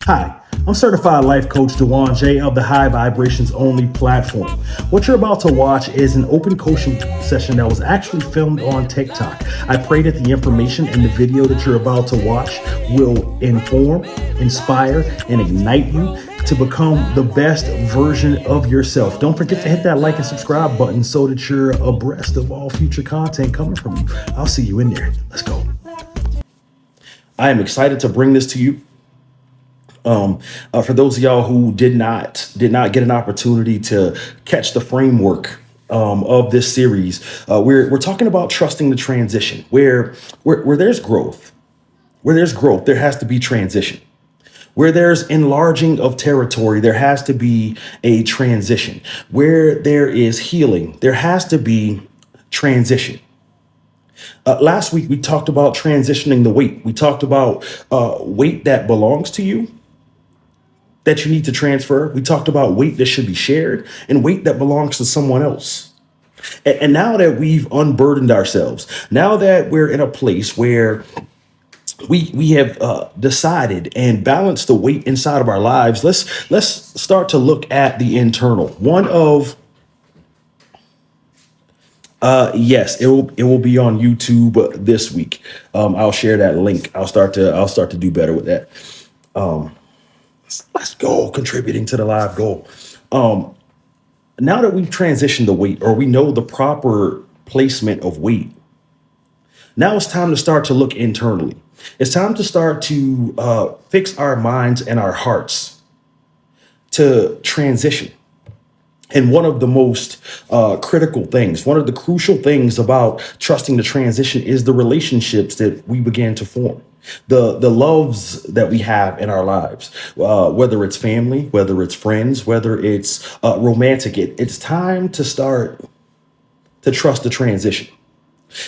Hi, I'm certified life coach Dewan J of the High Vibrations Only platform. What you're about to watch is an open coaching session that was actually filmed on TikTok. I pray that the information in the video that you're about to watch will inform, inspire, and ignite you to become the best version of yourself. Don't forget to hit that like and subscribe button so that you're abreast of all future content coming from me. I'll see you in there. Let's go. I am excited to bring this to you. For those of y'all who did not get an opportunity to catch the framework of this series, we're talking about trusting the transition. Where there's growth, there has to be transition. Where there's enlarging of territory, there has to be a transition. Where there is healing, there has to be transition. Last week we talked about transitioning the weight. We talked about weight that belongs to you that you need to transfer. We talked about weight that should be shared and weight that belongs to someone else. And now that we've unburdened ourselves, now that we're in a place where we have decided and balanced the weight inside of our lives, let's start to look at the internal. One of yes, it will be on YouTube this week. I'll share that link. I'll start to do better with that. Let's go, contributing to the live goal. Now that we've transitioned the weight, or we know the proper placement of weight, now it's time to start to look internally. It's time to start to fix our minds and our hearts to transition. And one of the most critical things, one of the crucial things about trusting the transition is the relationships that we begin to form, the loves that we have in our lives, whether it's family, whether it's friends, whether it's romantic. It's time to start to trust the transition.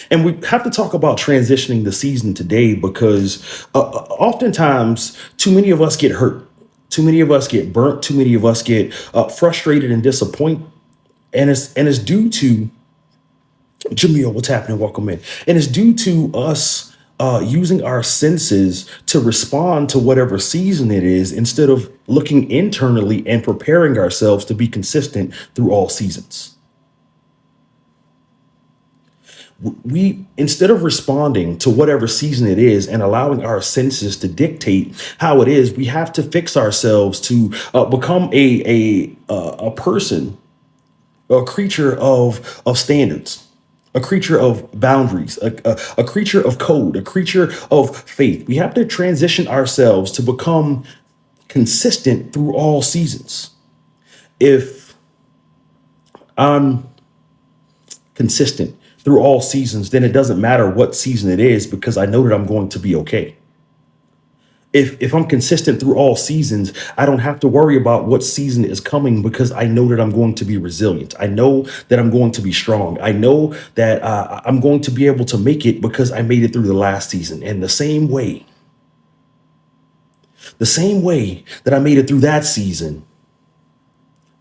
And we have to talk about transitioning the season today because oftentimes too many of us get hurt. Too many of us get burnt. Too many of us get frustrated and disappointed. And it's due to Jamil. What's happening? Welcome in. And it's due to us using our senses to respond to whatever season it is instead of looking internally and preparing ourselves to be consistent through all seasons. We, instead of responding to whatever season it is and allowing our senses to dictate how it is, we have to fix ourselves to become a person, a creature of standards, a creature of boundaries, a creature of code, a creature of faith. We have to transition ourselves to become consistent through all seasons. If I'm consistent through all seasons, then it doesn't matter what season it is because I know that I'm going to be okay. If I'm consistent through all seasons, I don't have to worry about what season is coming because I know that I'm going to be resilient. I know that I'm going to be strong. I know that I'm going to be able to make it because I made it through the last season. And the same way that I made it through that season,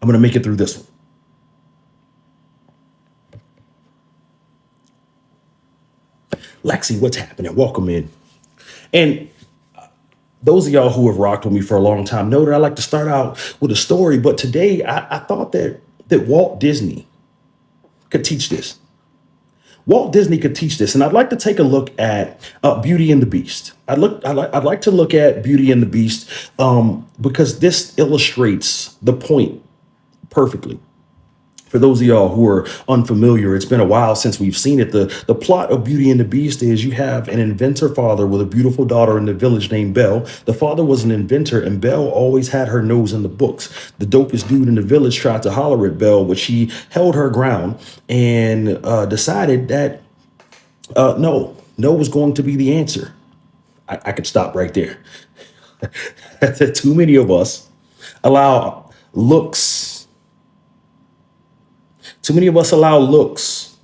I'm going to make it through this one. Lexi, what's happening? Welcome in. And those of y'all who have rocked with me for a long time know that I like to start out with a story. But today I thought that Walt Disney could teach this. Walt Disney could teach this. And I'd like to take a look at Beauty and the Beast. I'd like to look at Beauty and the Beast because this illustrates the point perfectly. For those of y'all who are unfamiliar, it's been a while since we've seen it. The plot of Beauty and the Beast is you have an inventor father with a beautiful daughter in the village named Belle. The father was an inventor, and Belle always had her nose in the books. The dopest dude in the village tried to holler at Belle, but she held her ground and decided that no was going to be the answer. I could stop right there. Too many of us allow looks. Too many of us allow looks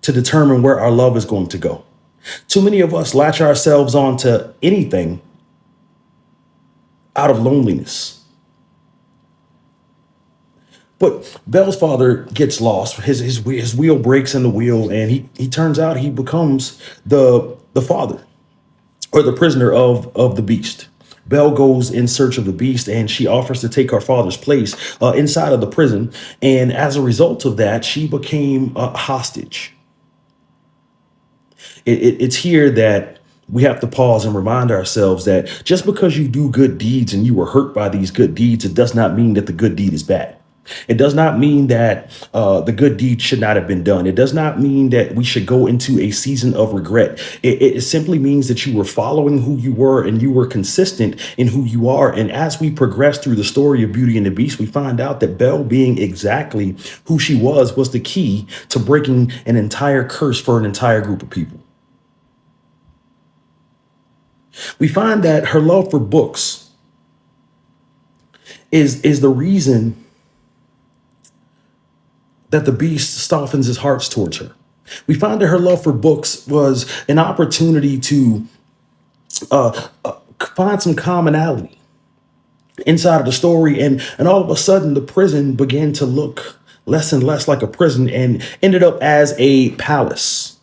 to determine where our love is going to go. Too many of us latch ourselves onto anything out of loneliness. But Belle's father gets lost. His wheel breaks in the wheel, and he turns out he becomes the father or the prisoner of the beast. Belle goes in search of the beast and she offers to take her father's place inside of the prison. And as a result of that, she became a hostage. It's here that we have to pause and remind ourselves that just because you do good deeds and you were hurt by these good deeds, it does not mean that the good deed is bad. It does not mean that the good deed should not have been done. It does not mean that we should go into a season of regret. It simply means that you were following who you were and you were consistent in who you are. And as we progress through the story of Beauty and the Beast, we find out that Belle being exactly who she was the key to breaking an entire curse for an entire group of people. We find that her love for books is the reason that the beast softens his hearts towards her. We find that her love for books was an opportunity to find some commonality inside of the story. And all of a sudden, the prison began to look less and less like a prison and ended up as a palace.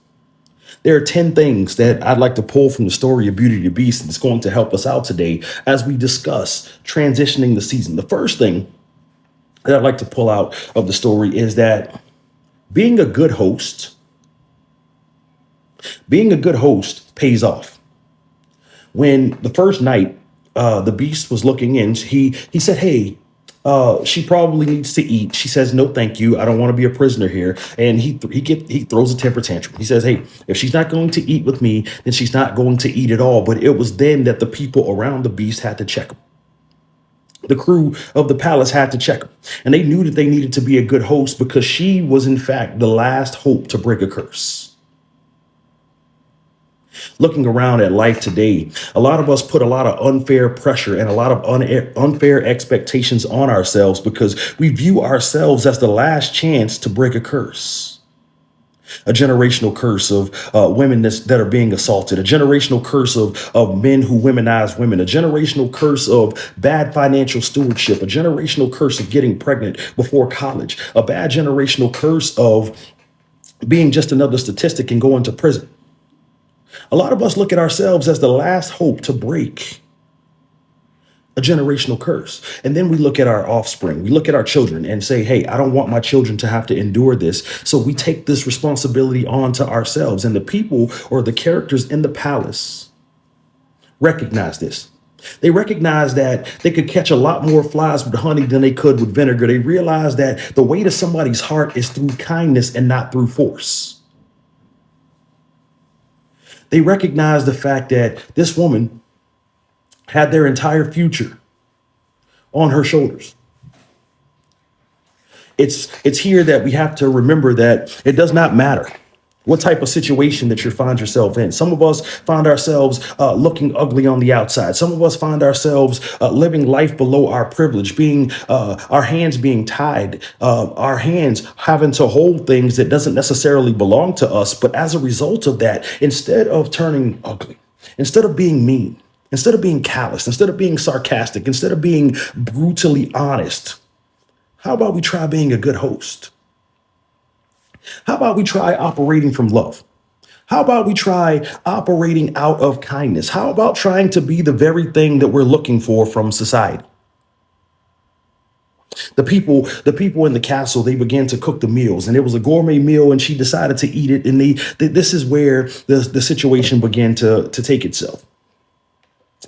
There are 10 things that I'd like to pull from the story of Beauty and the Beast that's going to help us out today as we discuss transitioning the season. The first thing that I'd like to pull out of the story is that being a good host, being a good host pays off. When the first night, the beast was looking in, he said, "Hey, she probably needs to eat." She says, "No, thank you. I don't want to be a prisoner here." And he throws a temper tantrum. He says, "Hey, if she's not going to eat with me, then she's not going to eat at all." But it was then that the people around the beast had to check him. The crew of the palace had to check him, and they knew that they needed to be a good host because she was, in fact, the last hope to break a curse. Looking around at life today, a lot of us put a lot of unfair pressure and a lot of unfair expectations on ourselves because we view ourselves as the last chance to break a curse. A generational curse of women that are being assaulted, a generational curse of men who womanize women, a generational curse of bad financial stewardship, a generational curse of getting pregnant before college, a bad generational curse of being just another statistic and going to prison. A lot of us look at ourselves as the last hope to break a generational curse. And then we look at our offspring, we look at our children and say, "Hey, I don't want my children to have to endure this." So we take this responsibility onto ourselves. And the people or the characters in the palace recognize this. They recognize that they could catch a lot more flies with honey than they could with vinegar. They realize that the way to somebody's heart is through kindness and not through force. They recognize the fact that this woman had their entire future on her shoulders. It's here that we have to remember that it does not matter what type of situation that you find yourself in. Some of us find ourselves looking ugly on the outside. Some of us find ourselves living life below our privilege, being our hands being tied, our hands having to hold things that doesn't necessarily belong to us. But as a result of that, instead of turning ugly, instead of being mean, instead of being callous, instead of being sarcastic, instead of being brutally honest, how about we try being a good host? How about we try operating from love? How about we try operating out of kindness? How about trying to be the very thing that we're looking for from society? The people in the castle, they began to cook the meals, and it was a gourmet meal, and she decided to eat it. And this is where the situation began to take itself.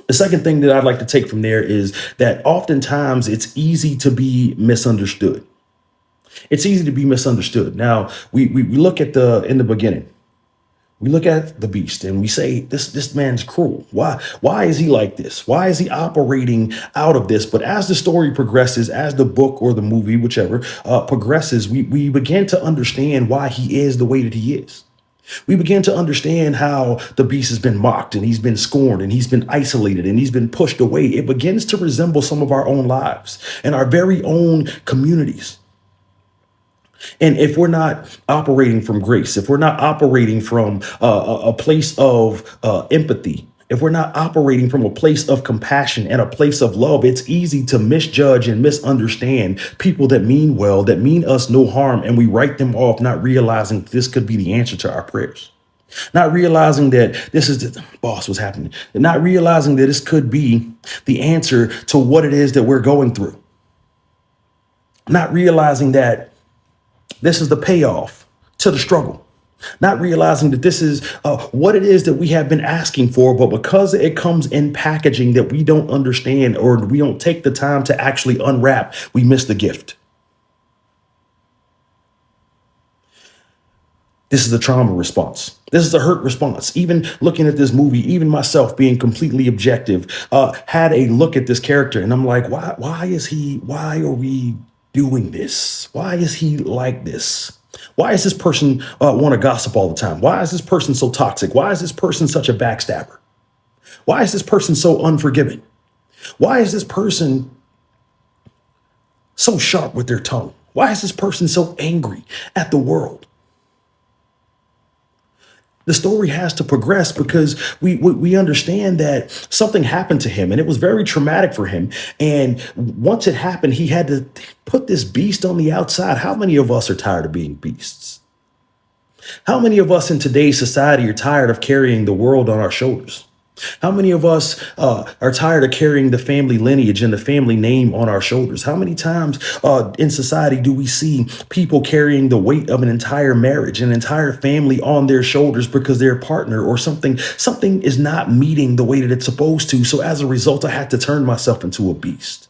The second thing that I'd like to take from there is that oftentimes it's easy to be misunderstood. It's easy to be misunderstood. Now, we look at in the beginning, we look at the beast and we say, this man's cruel. Why is he like this? Why is he operating out of this? But as the story progresses, as the book or the movie, whichever, progresses, we begin to understand why he is the way that he is. We begin to understand how the beast has been mocked and he's been scorned and he's been isolated and he's been pushed away. It begins to resemble some of our own lives and our very own communities. And if we're not operating from grace, if we're not operating from a place of empathy, if we're not operating from a place of compassion and a place of love, it's easy to misjudge and misunderstand people that mean well, that mean us no harm, and we write them off, not realizing this could be the answer to our prayers. Not realizing that this is the boss, what's happening. Not realizing that this could be the answer to what it is that we're going through. Not realizing that this is the payoff to the struggle. Not realizing that this is what it is that we have been asking for, but because it comes in packaging that we don't understand or we don't take the time to actually unwrap, we miss the gift. This is the trauma response. This is the hurt response. Even looking at this movie, even myself being completely objective, had a look at this character and I'm like, why are we doing this? Why is he like this? Why is this person want to gossip all the time? Why is this person so toxic? Why is this person such a backstabber? Why is this person so unforgiving? Why is this person so sharp with their tongue? Why is this person so angry at the world? The story has to progress because we understand that something happened to him and it was very traumatic for him. And once it happened, he had to put this beast on the outside. How many of us are tired of being beasts? How many of us in today's society are tired of carrying the world on our shoulders? How many of us are tired of carrying the family lineage and the family name on our shoulders? How many times in society do we see people carrying the weight of an entire marriage, an entire family on their shoulders because their partner or something is not meeting the way that it's supposed to? So as a result, I had to turn myself into a beast.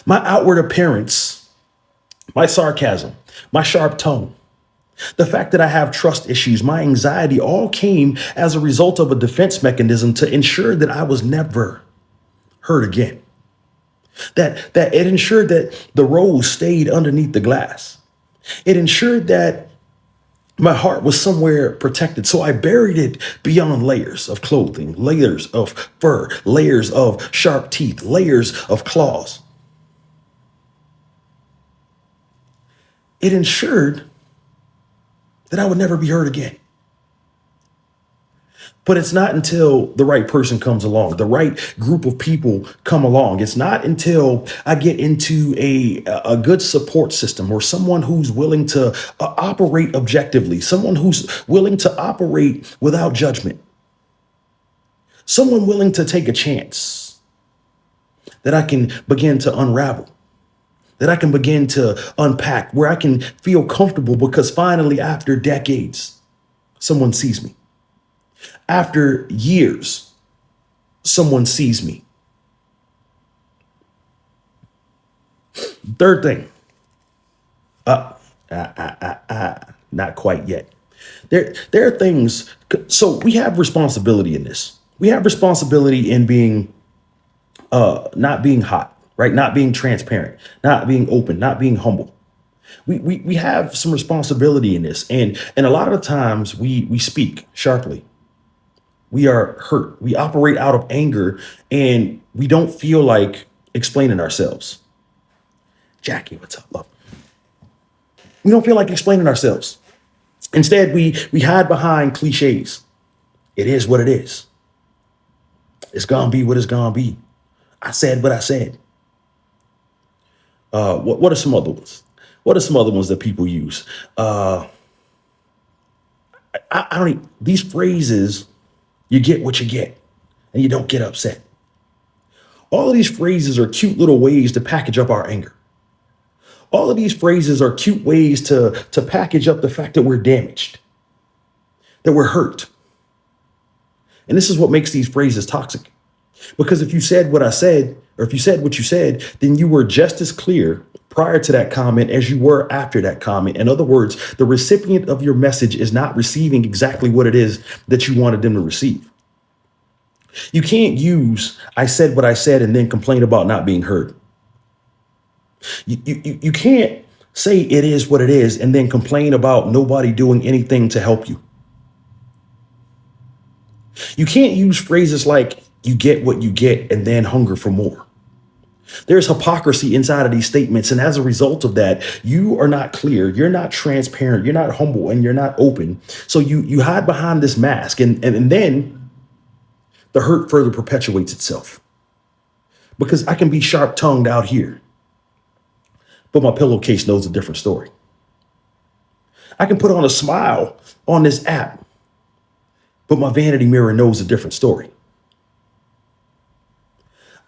My outward appearance, my sarcasm, my sharp tongue, the fact that I have trust issues, my anxiety all came as a result of a defense mechanism to ensure that I was never hurt again. That it ensured that the rose stayed underneath the glass. It ensured that my heart was somewhere protected. So I buried it beyond layers of clothing, layers of fur, layers of sharp teeth, layers of claws. It ensured that I would never be hurt again. But it's not until the right person comes along, the right group of people come along. It's not until I get into a good support system or someone who's willing to operate objectively, someone who's willing to operate without judgment, someone willing to take a chance, that I can begin to unravel, that I can begin to unpack, where I can feel comfortable because finally, after decades, someone sees me. After years, someone sees me. Third thing, not quite yet. There are things, so we have responsibility in this. We have responsibility in being, not being hot, right? Not being transparent, not being open, not being humble. We have some responsibility in this. And a lot of the times we speak sharply. We are hurt. We operate out of anger and we don't feel like explaining ourselves. Jackie, what's up, love? We don't feel like explaining ourselves. Instead, we hide behind cliches. It is what it is. It's gonna be what it's gonna be. I said what I said. What are some other ones? What are some other ones that people use? I don't even, these phrases, you get what you get and you don't get upset. All of these phrases are cute little ways to package up our anger. All of these phrases are cute ways to package up the fact that we're damaged, that we're hurt. And this is what makes these phrases toxic. Because if you said what I said, or if you said what you said, then you were just as clear prior to that comment as you were after that comment. In other words, the recipient of your message is not receiving exactly what it is that you wanted them to receive. You can't use I said what I said and then complain about not being heard. You can't say it is what it is and then complain about nobody doing anything to help you. You can't use phrases like you get what you get and then hunger for more. There's hypocrisy inside of these statements. And as a result of that, you are not clear, you're not transparent, you're not humble, and you're not open. So you hide behind this mask and then the hurt further perpetuates itself. Because I can be sharp tongued out here, but my pillowcase knows a different story. I can put on a smile on this app, but my vanity mirror knows a different story.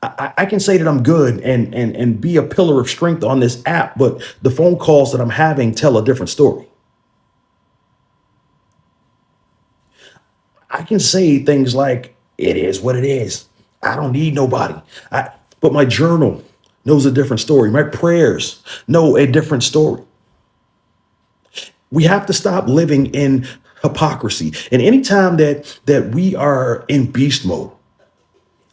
I can say that I'm good and be a pillar of strength on this app, but the phone calls that I'm having tell a different story. I can say things like, it is what it is. I don't need nobody. But my journal knows a different story. My prayers know a different story. We have to stop living in hypocrisy. And anytime that we are in beast mode,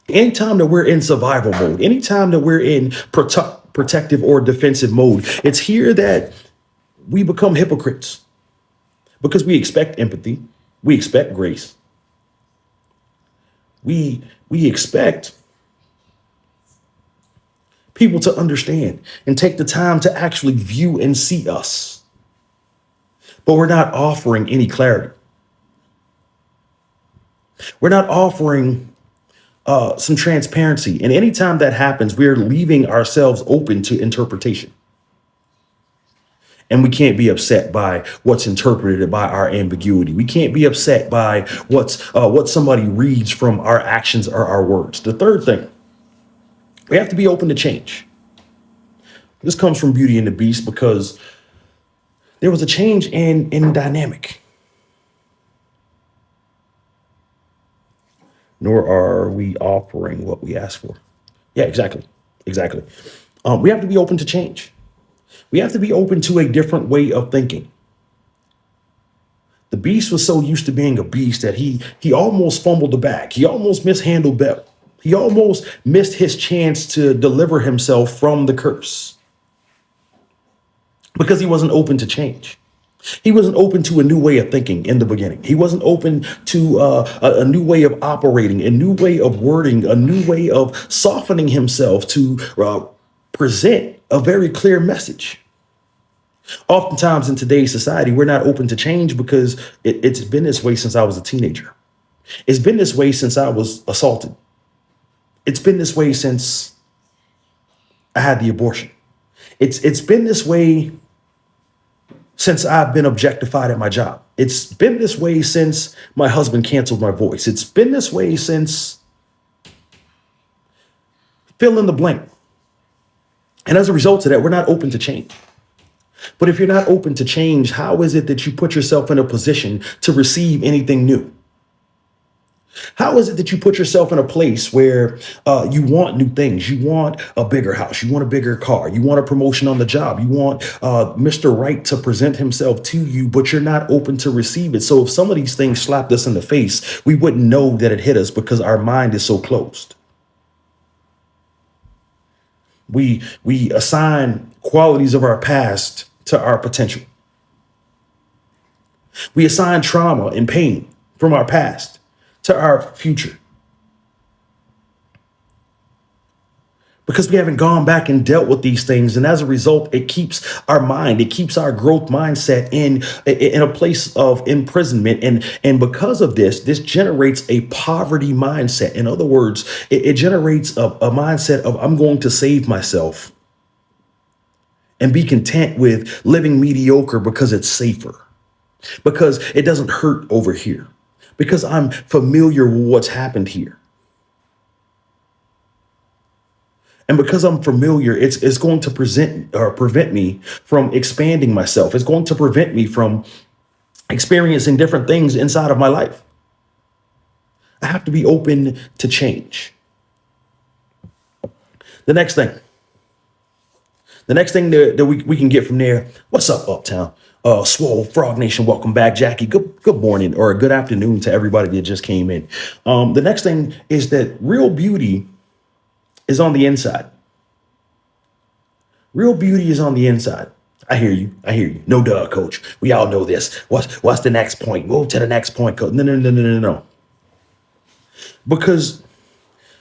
anytime that we're in survival mode, anytime that we're in protective or defensive mode, it's here that we become hypocrites because we expect empathy, we expect grace, we expect people to understand and take the time to actually view and see us, but we're not offering any clarity. We're not offering some transparency. And anytime that happens, we're leaving ourselves open to interpretation. And we can't be upset by what's interpreted by our ambiguity. We can't be upset by what somebody reads from our actions or our words. The third thing, we have to be open to change. This comes from Beauty and the Beast because there was a change in dynamic. Nor are we offering what we ask for. Yeah, exactly. Exactly. We have to be open to change. We have to be open to a different way of thinking. The beast was so used to being a beast that he almost fumbled the bag. He almost mishandled Bell. He almost missed his chance to deliver himself from the curse because he wasn't open to change. He wasn't open to a new way of thinking in the beginning. He wasn't open to a new way of operating, a new way of wording, a new way of softening himself to present a very clear message. Oftentimes in today's society, we're not open to change because it's been this way since I was a teenager. It's been this way since I was assaulted. It's been this way since I had the abortion. It's been this way since I've been objectified at my job. It's been this way since my husband canceled my voice. It's been this way since fill in the blank. And as a result of that, we're not open to change. But if you're not open to change, how is it that you put yourself in a position to receive anything new? How is it that you put yourself in a place where you want new things? You want a bigger house. You want a bigger car. You want a promotion on the job. You want Mr. Right to present himself to you, but you're not open to receive it. So if some of these things slapped us in the face, we wouldn't know that it hit us because our mind is so closed. We assign qualities of our past to our potential. We assign trauma and pain from our past to our future because we haven't gone back and dealt with these things. And as a result, it keeps our mind, it keeps our growth mindset in a place of imprisonment. And because of this generates a poverty mindset. In other words, it generates a mindset of I'm going to save myself and be content with living mediocre because it's safer, because it doesn't hurt over here, because I'm familiar with what's happened here. And because I'm familiar, it's going to prevent me from expanding myself. It's going to prevent me from experiencing different things inside of my life. I have to be open to change. The next thing that we can get from there. What's up, Uptown? Swole, Frog Nation, welcome back. Jackie, good morning or good afternoon to everybody that just came in. The next thing is that real beauty is on the inside. Real beauty is on the inside. I hear you. No duh, coach. We all know this. What's the next point? Move to the next point, coach. No. Because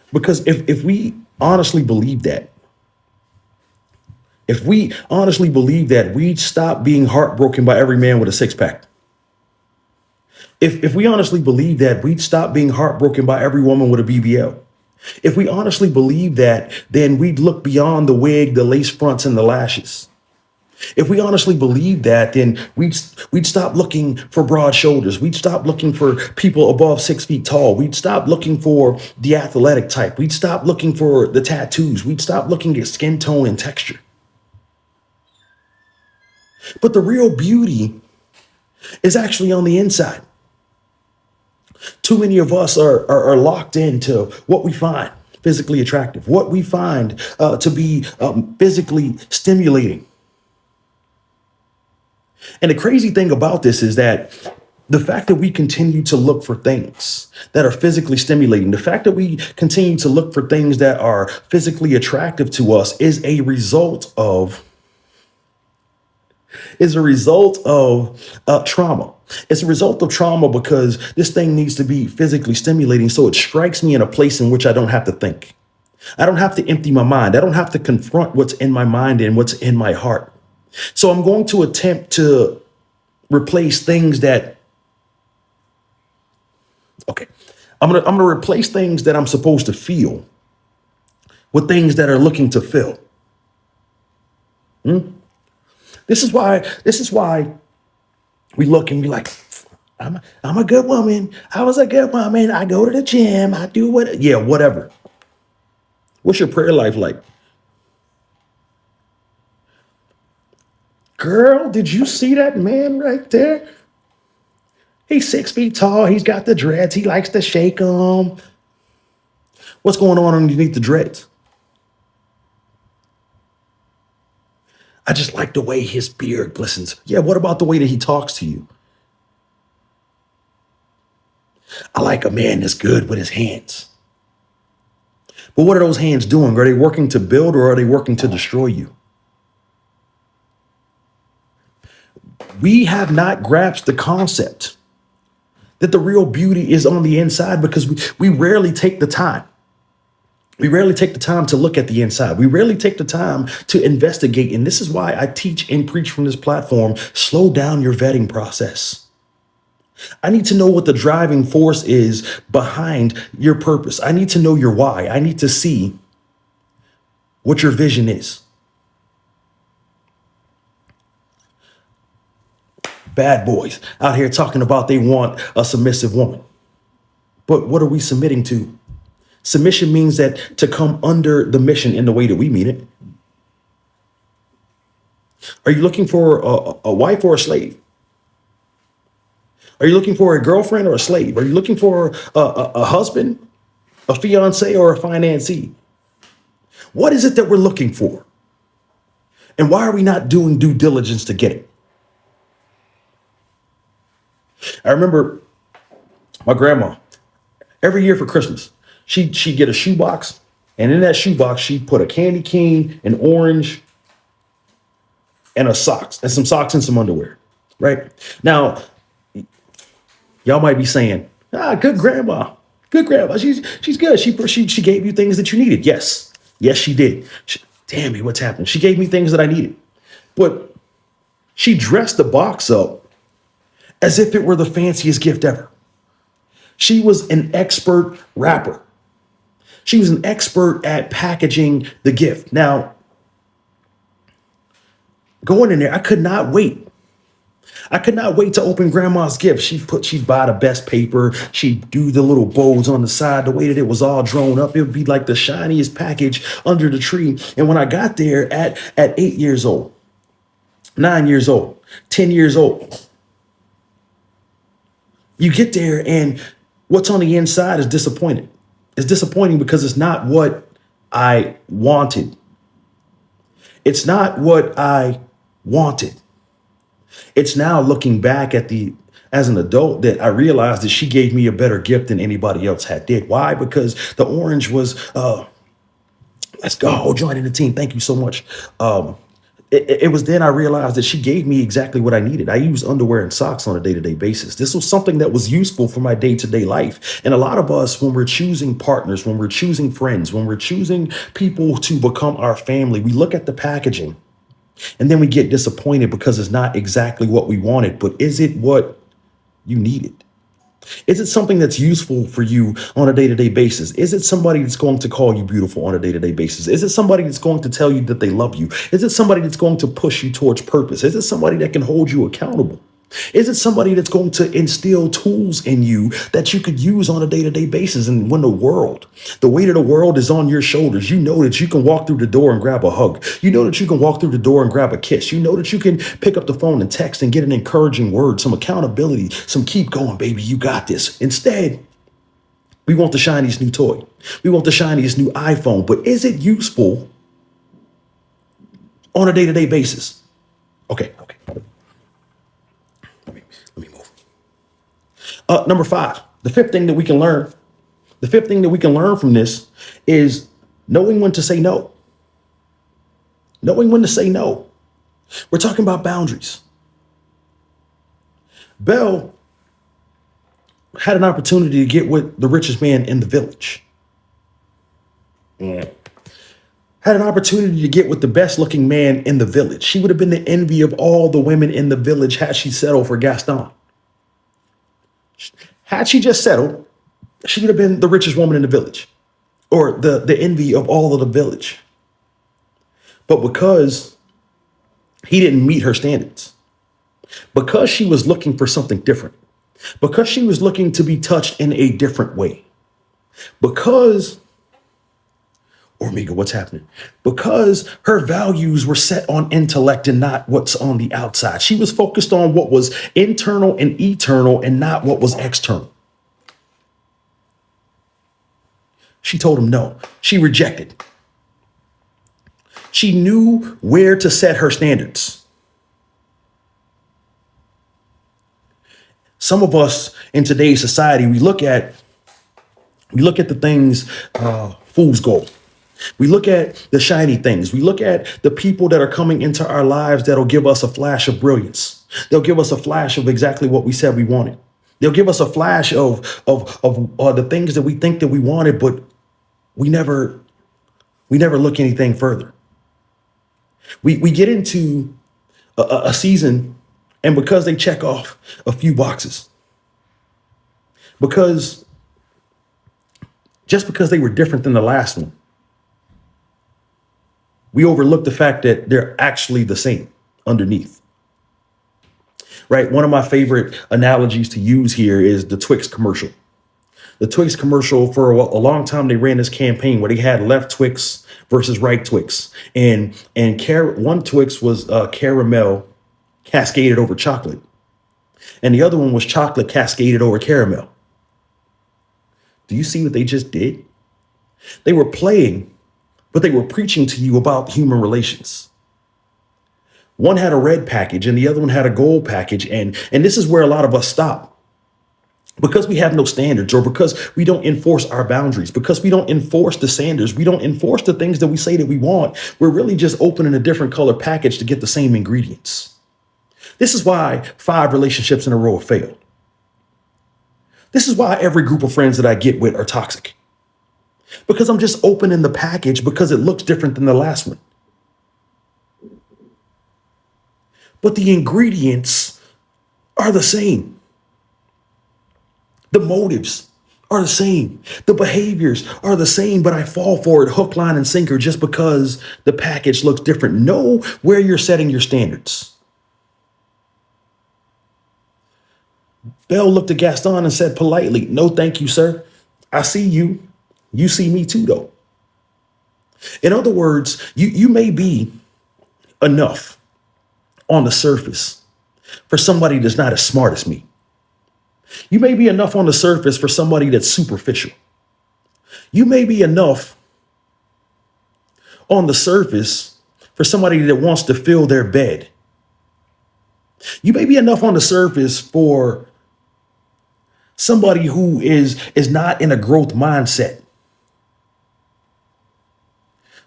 if we honestly believe that, we'd stop being heartbroken by every man with a six pack. If we honestly believe that, we'd stop being heartbroken by every woman with a BBL. If we honestly believe that, then we'd look beyond the wig, the lace fronts, and the lashes. If we honestly believe that, then we'd stop looking for broad shoulders. We'd stop looking for people above 6 feet tall. We'd stop looking for the athletic type. We'd stop looking for the tattoos. We'd stop looking at skin tone and texture. But the real beauty is actually on the inside. Too many of us are locked into what we find physically attractive, what we find to be physically stimulating. And the crazy thing about this is that the fact that we continue to look for things that are physically stimulating, the fact that we continue to look for things that are physically attractive to us is a result of trauma. It's a result of trauma because this thing needs to be physically stimulating. So it strikes me in a place in which I don't have to think. I don't have to empty my mind. I don't have to confront what's in my mind and what's in my heart. So I'm going to attempt to replace things that, okay, I'm gonna replace things that I'm supposed to feel with things that are looking to fill. This is why we look and be like, I'm a good woman. I was a good woman. I go to the gym. I do what, yeah, whatever. What's your prayer life like? Girl, did you see that man right there? He's 6 feet tall. He's got the dreads. He likes to shake them. What's going on underneath the dreads? I just like the way his beard glistens. Yeah, what about the way that he talks to you? I like a man that's good with his hands. But what are those hands doing? Are they working to build or are they working to destroy you? We have not grasped the concept that the real beauty is on the inside because we rarely take the time. We rarely take the time to look at the inside. We rarely take the time to investigate. And this is why I teach and preach from this platform, slow down your vetting process. I need to know what the driving force is behind your purpose. I need to know your why. I need to see what your vision is. Bad boys out here talking about they want a submissive woman. But what are we submitting to? Submission means that to come under the mission in the way that we mean it. Are you looking for a wife or a slave? Are you looking for a girlfriend or a slave? Are you looking for a husband, a fiance, or a financee? What is it that we're looking for? And why are we not doing due diligence to get it? I remember my grandma, every year for Christmas, she'd get a shoebox. And in that shoebox, she'd put a candy cane, an orange, and some socks and some underwear. Right? Now, y'all might be saying, good grandma. Good grandma. She's good. She gave you things that you needed. Yes. Yes, she did. Damn me, what's happening? She gave me things that I needed. But she dressed the box up as if it were the fanciest gift ever. She was an expert wrapper. She was an expert at packaging the gift. Now, going in there, I could not wait. I could not wait to open grandma's gift. She'd buy the best paper. She'd do the little bows on the side, the way that it was all drawn up. It would be like the shiniest package under the tree. And when I got there at 8 years old, 9 years old, 10 years old, you get there and what's on the inside is disappointed. It's disappointing because it's not what I wanted. It's not what I wanted. It's now looking back as an adult that I realized that she gave me a better gift than anybody else did. Why? Because the orange was, let's go, joining the team. Thank you so much. It was then I realized that she gave me exactly what I needed. I use underwear and socks on a day-to-day basis. This was something that was useful for my day-to-day life. And a lot of us, when we're choosing partners, when we're choosing friends, when we're choosing people to become our family, we look at the packaging and then we get disappointed because it's not exactly what we wanted. But is it what you needed? Is it something that's useful for you on a day-to-day basis? Is it somebody that's going to call you beautiful on a day-to-day basis? Is it somebody that's going to tell you that they love you? Is it somebody that's going to push you towards purpose? Is it somebody that can hold you accountable? Is it somebody that's going to instill tools in you that you could use on a day-to-day basis? And when the weight of the world is on your shoulders, you know that you can walk through the door and grab a hug. You know that you can walk through the door and grab a kiss. You know that you can pick up the phone and text and get an encouraging word, some accountability, some keep going, baby, you got this. Instead, we want the shiniest new toy. We want the shiniest new iPhone, but is it useful on a day-to-day basis? Okay. Let me move. Number 5, the fifth thing that we can learn, from this is knowing when to say no. Knowing when to say no. We're talking about boundaries. Belle had an opportunity to get with the richest man in the village. Had an opportunity to get with the best looking man in the village. She would have been the envy of all the women in the village had she settled for Gaston. Had she just settled, she would have been the richest woman in the village, or the envy of all of the village. But because he didn't meet her standards, because she was looking for something different, because she was looking to be touched in a different way, because, or Mika, what's happening? Because her values were set on intellect and not what's on the outside. She was focused on what was internal and eternal and not what was external. She told him no. She rejected. She knew where to set her standards. Some of us in today's society, we look at the things, fool's gold. We look at the shiny things. We look at the people that are coming into our lives that'll give us a flash of brilliance. They'll give us a flash of exactly what we said we wanted. They'll give us a flash of the things that we think that we wanted, but we never look anything further. We get into a season, and because they check off a few boxes, because they were different than the last one, we overlook the fact that they're actually the same underneath. Right? One of my favorite analogies to use here is the Twix commercial. The Twix commercial, for a long time, they ran this campaign where they had left Twix versus right Twix. And one Twix was caramel cascaded over chocolate. And the other one was chocolate cascaded over caramel. Do you see what they just did? They were playing, but they were preaching to you about human relations. One had a red package and the other one had a gold package. And this is where a lot of us stop. Because we have no standards, or because we don't enforce our boundaries, because we don't enforce the standards, we don't enforce the things that we say that we want, we're really just opening a different color package to get the same ingredients. This is why 5 relationships in a row have failed. This is why every group of friends that I get with are toxic. Because I'm just opening the package because it looks different than the last one. But the ingredients are the same. The motives are the same. The behaviors are the same, but I fall for it hook, line, and sinker just because the package looks different. Know where you're setting your standards. Belle looked at Gaston and said politely, "No, thank you, sir. I see you. You see me too, though." In other words, you may be enough on the surface for somebody that's not as smart as me. You may be enough on the surface for somebody that's superficial. You may be enough on the surface for somebody that wants to fill their bed. You may be enough on the surface for somebody who is not in a growth mindset.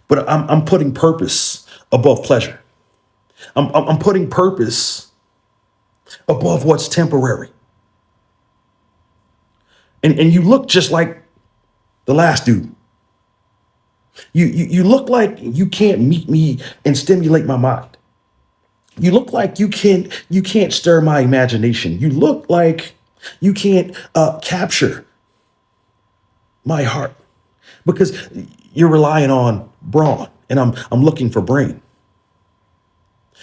But I'm putting purpose above pleasure. I'm putting purpose above what's temporary. And you look just like the last dude. You look like you can't meet me and stimulate my mind. You look like you can't stir my imagination. You look like You can't capture my heart because you're relying on brawn and I'm looking for brain.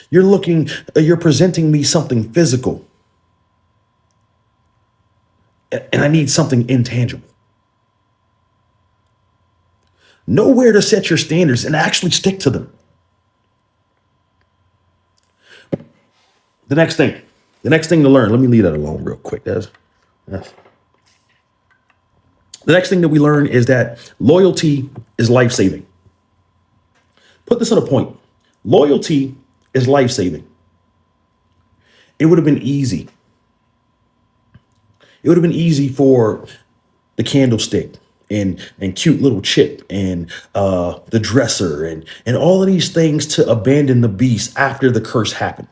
You're presenting me something physical and I need something intangible. Know where to set your standards and actually stick to them. The next thing, the next thing to learn, let me leave that alone real quick. That's the next thing that we learn is that loyalty is life saving. Put this on a point. Loyalty is life saving. It would have been easy. It would have been easy for the candlestick and cute little Chip and the dresser and all of these things to abandon the beast after the curse happened.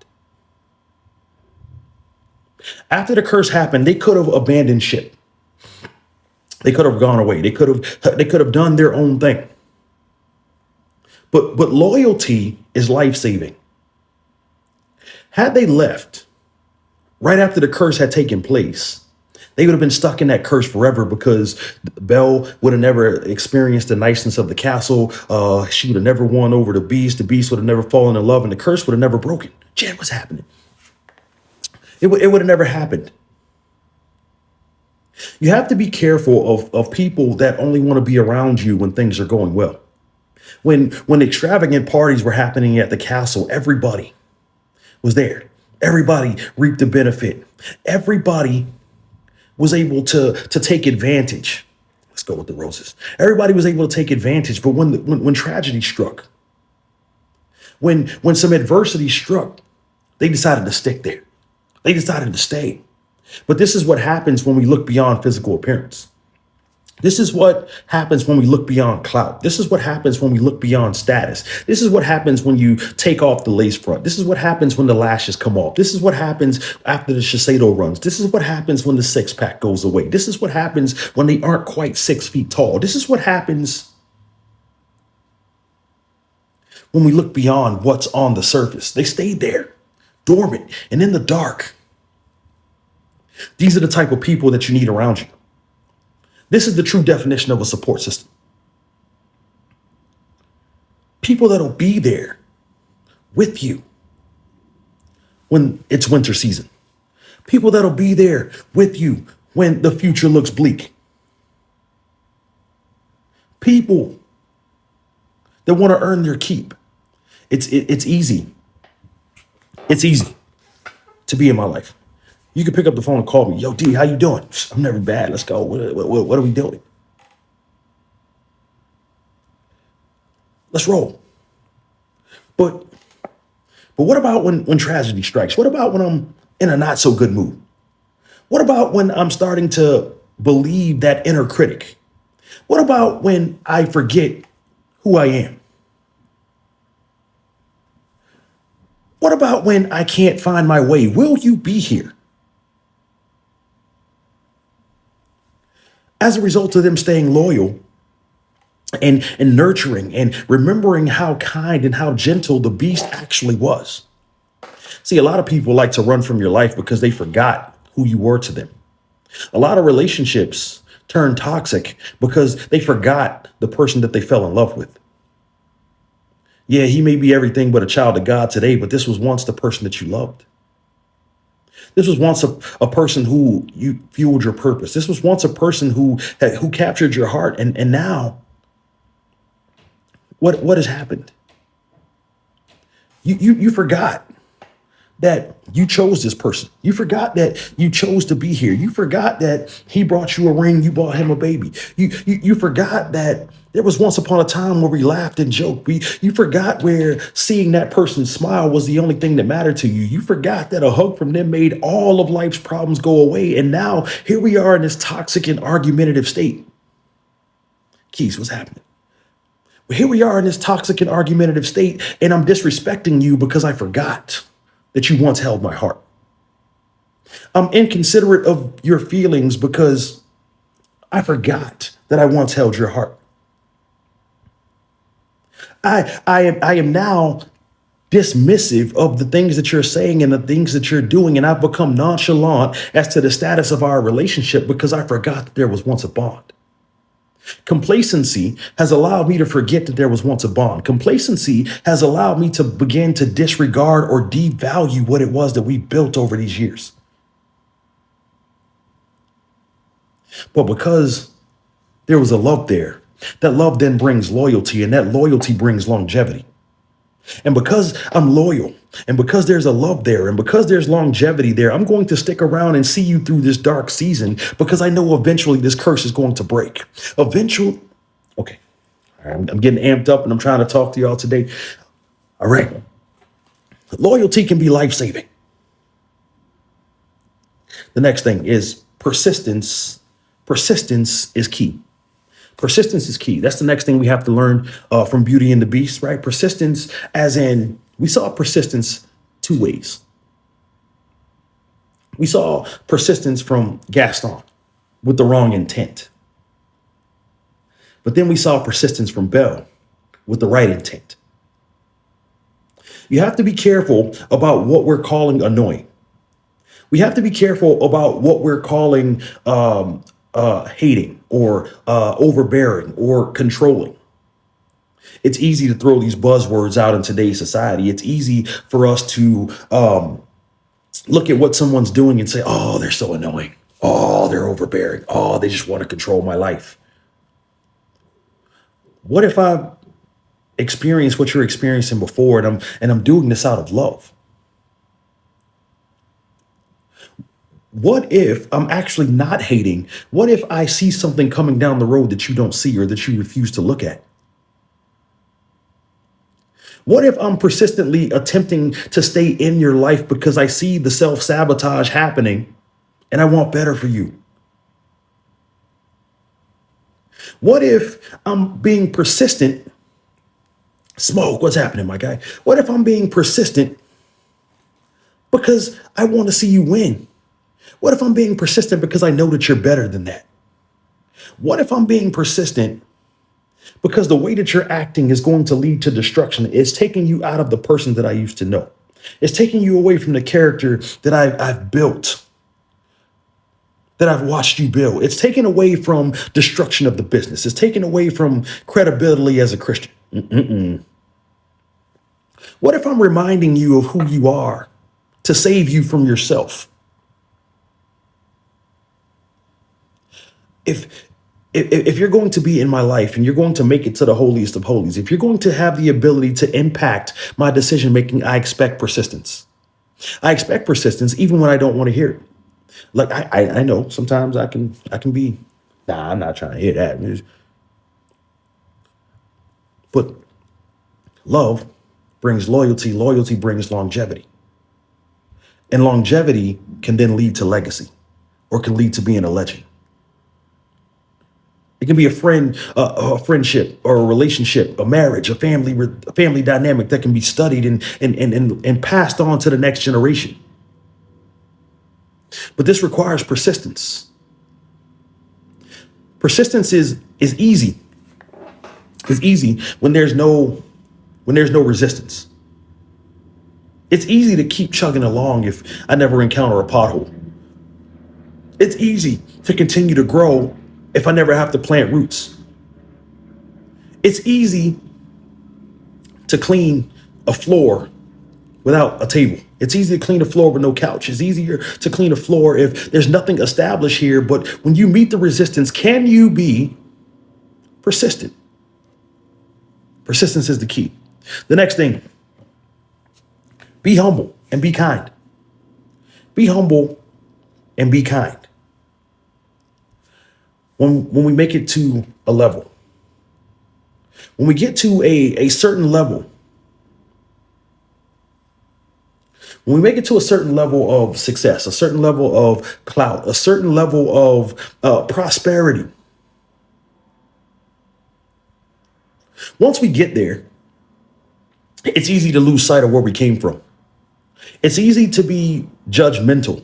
After the curse happened, they could have abandoned ship. They could have gone away. They could have done their own thing. But loyalty is life saving. Had they left right after the curse had taken place, they would have been stuck in that curse forever because Belle would have never experienced the niceness of the castle. She would have never won over the beast. The beast would have never fallen in love, and the curse would have never broken. Jen, what's happening? It would have never happened. You have to be careful of people that only want to be around you when things are going well. When extravagant parties were happening at the castle, everybody was there. Everybody reaped the benefit. Everybody was able to take advantage. Let's go with the roses. Everybody was able to take advantage, but when tragedy struck, when some adversity struck, they decided to stick there. They decided to stay. But this is what happens when we look beyond physical appearance. This is what happens when we look beyond clout. This is what happens when we look beyond status. This is what happens when you take off the lace front. This is what happens when the lashes come off. This is what happens after the Shiseido runs. This is what happens when the six pack goes away. This is what happens when they aren't quite 6 feet tall. This is what happens when we look beyond what's on the surface. They stayed there, dormant and in the dark. These are the type of people that you need around you. This is the true definition of a support system. People that'll be there with you when it's winter season. People that'll be there with you when the future looks bleak. People that want to earn their keep. It's easy. It's easy to be in my life. You can pick up the phone and call me. Yo, D, how you doing? I'm never bad. Let's go. What are we doing? Let's roll. But what about when tragedy strikes? What about when I'm in a not so good mood? What about when I'm starting to believe that inner critic? What about when I forget who I am? What about when I can't find my way? Will you be here? As a result of them staying loyal and nurturing and remembering how kind and how gentle the beast actually was. See, a lot of people like to run from your life because they forgot who you were to them. A lot of relationships turn toxic because they forgot the person that they fell in love with. Yeah, he may be everything but a child of God today, but this was once the person that you loved. This was once a person who you fueled your purpose. This was once a person who captured your heart. And now what has happened? You forgot that you chose this person. You forgot that you chose to be here. You forgot that he brought you a ring. You bought him a baby. You forgot that there was once upon a time where we laughed and joked. You forgot where seeing that person smile was the only thing that mattered to you. You forgot that a hug from them made all of life's problems go away. And now here we are in this toxic and argumentative state. Keys, what's happening? Here we are in this toxic and argumentative state, and I'm disrespecting you because I forgot that you once held my heart. I'm inconsiderate of your feelings because I forgot that I once held your heart. I am now dismissive of the things that you're saying and the things that you're doing. And I've become nonchalant as to the status of our relationship because I forgot that there was once a bond. Complacency has allowed me to forget that there was once a bond. Complacency has allowed me to begin to disregard or devalue what it was that we built over these years. But because there was a love there, that love then brings loyalty, and that loyalty brings longevity. And because I'm loyal, and because there's a love there, and because there's longevity there, I'm going to stick around and see you through this dark season because I know eventually this curse is going to break. Eventually, okay, I'm getting amped up and I'm trying to talk to y'all today. All right. Loyalty can be life-saving. The next thing is persistence. Persistence is key. Persistence is key. That's the next thing we have to learn from Beauty and the Beast, right? Persistence, as in, we saw persistence two ways. We saw persistence from Gaston with the wrong intent. But then we saw persistence from Belle with the right intent. You have to be careful about what we're calling annoying. We have to be careful about what we're calling hating or overbearing or controlling. It's easy to throw these buzzwords out in today's society. It's easy for us to look at what someone's doing and say, oh, they're so annoying. Oh, they're overbearing. Oh, they just want to control my life. What if I experience what you're experiencing before and I'm doing this out of love? What if I'm actually not hating? What if I see something coming down the road that you don't see or that you refuse to look at? What if I'm persistently attempting to stay in your life because I see the self-sabotage happening and I want better for you? What if I'm being persistent? Smoke, what's happening, my guy? What if I'm being persistent because I want to see you win? What if I'm being persistent because I know that you're better than that? What if I'm being persistent because the way that you're acting is going to lead to destruction? It's taking you out of the person that I used to know. It's taking you away from the character that I've built, that I've watched you build. It's taken away from destruction of the business. It's taken away from credibility as a Christian. What if I'm reminding you of who you are to save you from yourself? If you're going to be in my life and you're going to make it to the holiest of holies, if you're going to have the ability to impact my decision making, I expect persistence. I expect persistence even when I don't want to hear it. Like I know sometimes I can be, nah, I'm not trying to hear that. But love brings loyalty. Loyalty brings longevity. And longevity can then lead to legacy or can lead to being a legend. It can be a friendship or a relationship, a marriage, a family dynamic that can be studied and passed on to the next generation. But this requires persistence. Persistence is easy. It's easy when there's no resistance. It's easy to keep chugging along if I never encounter a pothole. It's easy to continue to grow if I never have to plant roots. It's easy to clean a floor without a table. It's easy to clean a floor with no couch. It's easier to clean a floor if there's nothing established here. But when you meet the resistance, can you be persistent? Persistence is the key. The next thing, be humble and be kind. Be humble and be kind. When we make it to a level, when we get to a certain level, when we make it to a certain level of success, a certain level of clout, a certain level of prosperity, once we get there, it's easy to lose sight of where we came from. It's easy to be judgmental.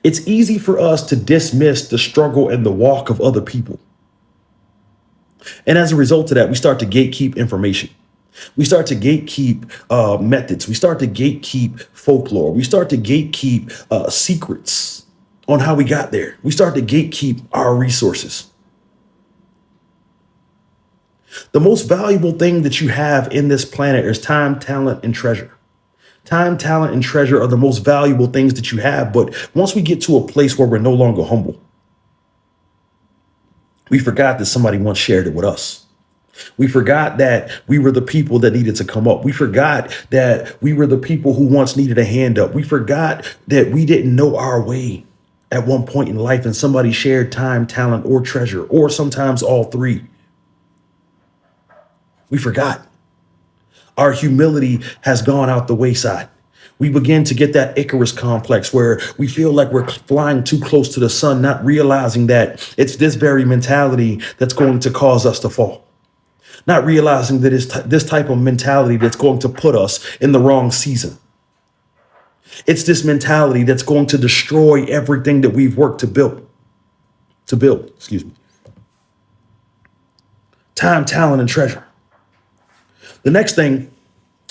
It's easy for us to dismiss the struggle and the walk of other people. And as a result of that, we start to gatekeep information. We start to gatekeep methods. We start to gatekeep folklore. We start to gatekeep secrets on how we got there. We start to gatekeep our resources. The most valuable thing that you have in this planet is time, talent, and treasure. Time, talent, and treasure are the most valuable things that you have. But once we get to a place where we're no longer humble, we forgot that somebody once shared it with us. We forgot that we were the people that needed to come up. We forgot that we were the people who once needed a hand up. We forgot that we didn't know our way at one point in life and somebody shared time, talent, or treasure, or sometimes all three. We forgot. Our humility has gone out the wayside. We begin to get that Icarus complex where we feel like we're flying too close to the sun, not realizing that it's this very mentality that's going to cause us to fall. Not realizing that it's this type of mentality that's going to put us in the wrong season. It's this mentality that's going to destroy everything that we've worked to build, excuse me. Time, talent, and treasure. The next thing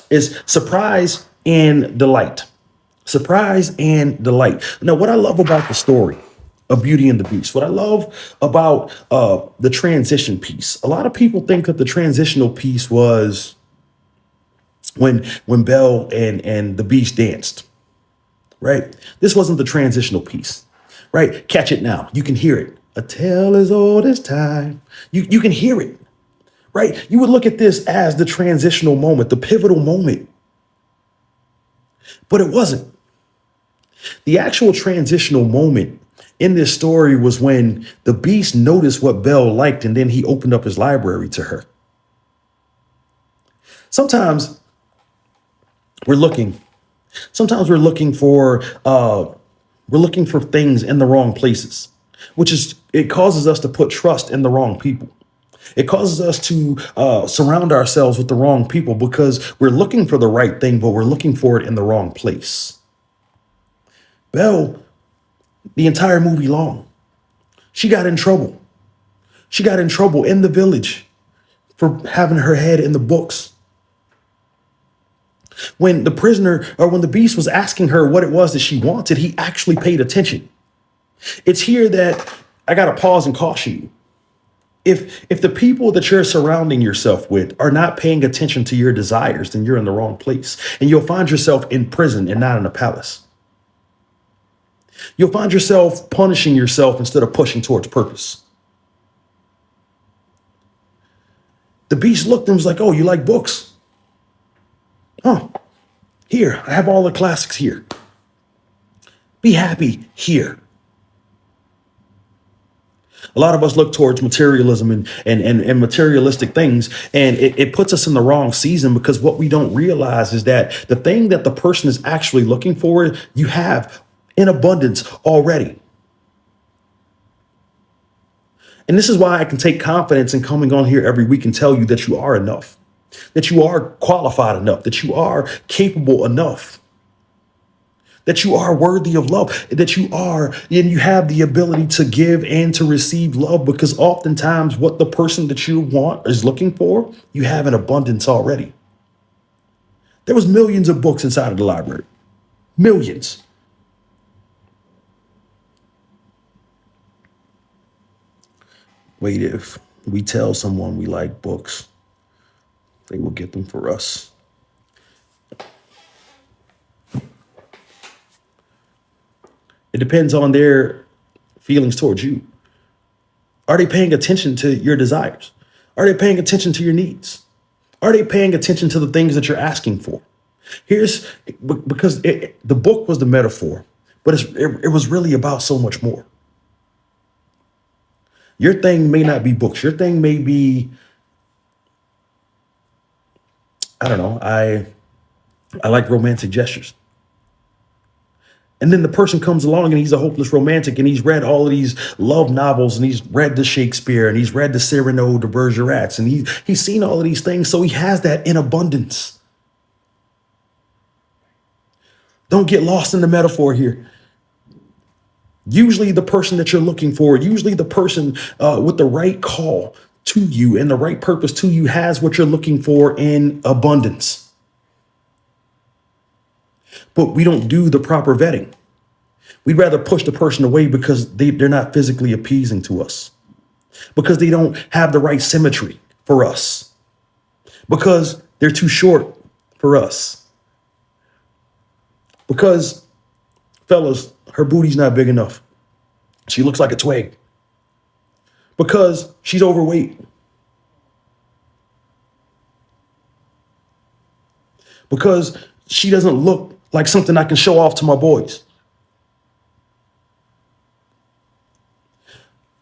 is surprise and delight. Surprise and delight. Now, what I love about the story of Beauty and the Beast, what I love about the transition piece, a lot of people think that the transitional piece was when Belle and the Beast danced, right? This wasn't the transitional piece, right? Catch it now. You can hear it. A tale as old as time. You can hear it, right? You would look at this as the transitional moment, the pivotal moment, but it wasn't. The actual transitional moment in this story was when the Beast noticed what Belle liked and then he opened up his library to her. Sometimes we're looking, sometimes we're looking for things in the wrong places, which is it causes us to put trust in the wrong people. It causes us to surround ourselves with the wrong people because we're looking for the right thing, but we're looking for it in the wrong place. Belle, the entire movie long, she got in trouble. She got in trouble in the village for having her head in the books. When the prisoner or when the Beast was asking her what it was that she wanted, he actually paid attention. It's here that I got to pause and caution you. If the people that you're surrounding yourself with are not paying attention to your desires, then you're in the wrong place. And you'll find yourself in prison and not in a palace. You'll find yourself punishing yourself instead of pushing towards purpose. The Beast looked and was like, oh, you like books? Oh, here, I have all the classics here. Be happy here. A lot of us look towards materialism and materialistic things, and it puts us in the wrong season because what we don't realize is that the thing that the person is actually looking for, you have in abundance already. And this is why I can take confidence in coming on here every week and tell you that you are enough, that you are qualified enough, that you are capable enough, that you are worthy of love, that you are, and you have the ability to give and to receive love because oftentimes what the person that you want is looking for, you have in abundance already. There was millions of books inside of the library, millions. Wait, if we tell someone we like books, they will get them for us. It depends on their feelings towards you. Are they paying attention to your desires? Are they paying attention to your needs? Are they paying attention to the things that you're asking for? Because the book was the metaphor, but it was really about so much more. Your thing may not be books. Your thing may be, I don't know, I like romantic gestures. And then the person comes along and he's a hopeless romantic and he's read all of these love novels and he's read the Shakespeare and he's read the Cyrano de Bergerac and he's seen all of these things. So he has that in abundance. Don't get lost in the metaphor here. Usually the person that you're looking for, usually the person with the right call to you and the right purpose to you has what you're looking for in abundance. But we don't do the proper vetting. We'd rather push the person away because they're not physically appeasing to us, because they don't have the right symmetry for us, because they're too short for us, because, fellas, her booty's not big enough. She looks like a twig. Because she's overweight. Because she doesn't look like something I can show off to my boys.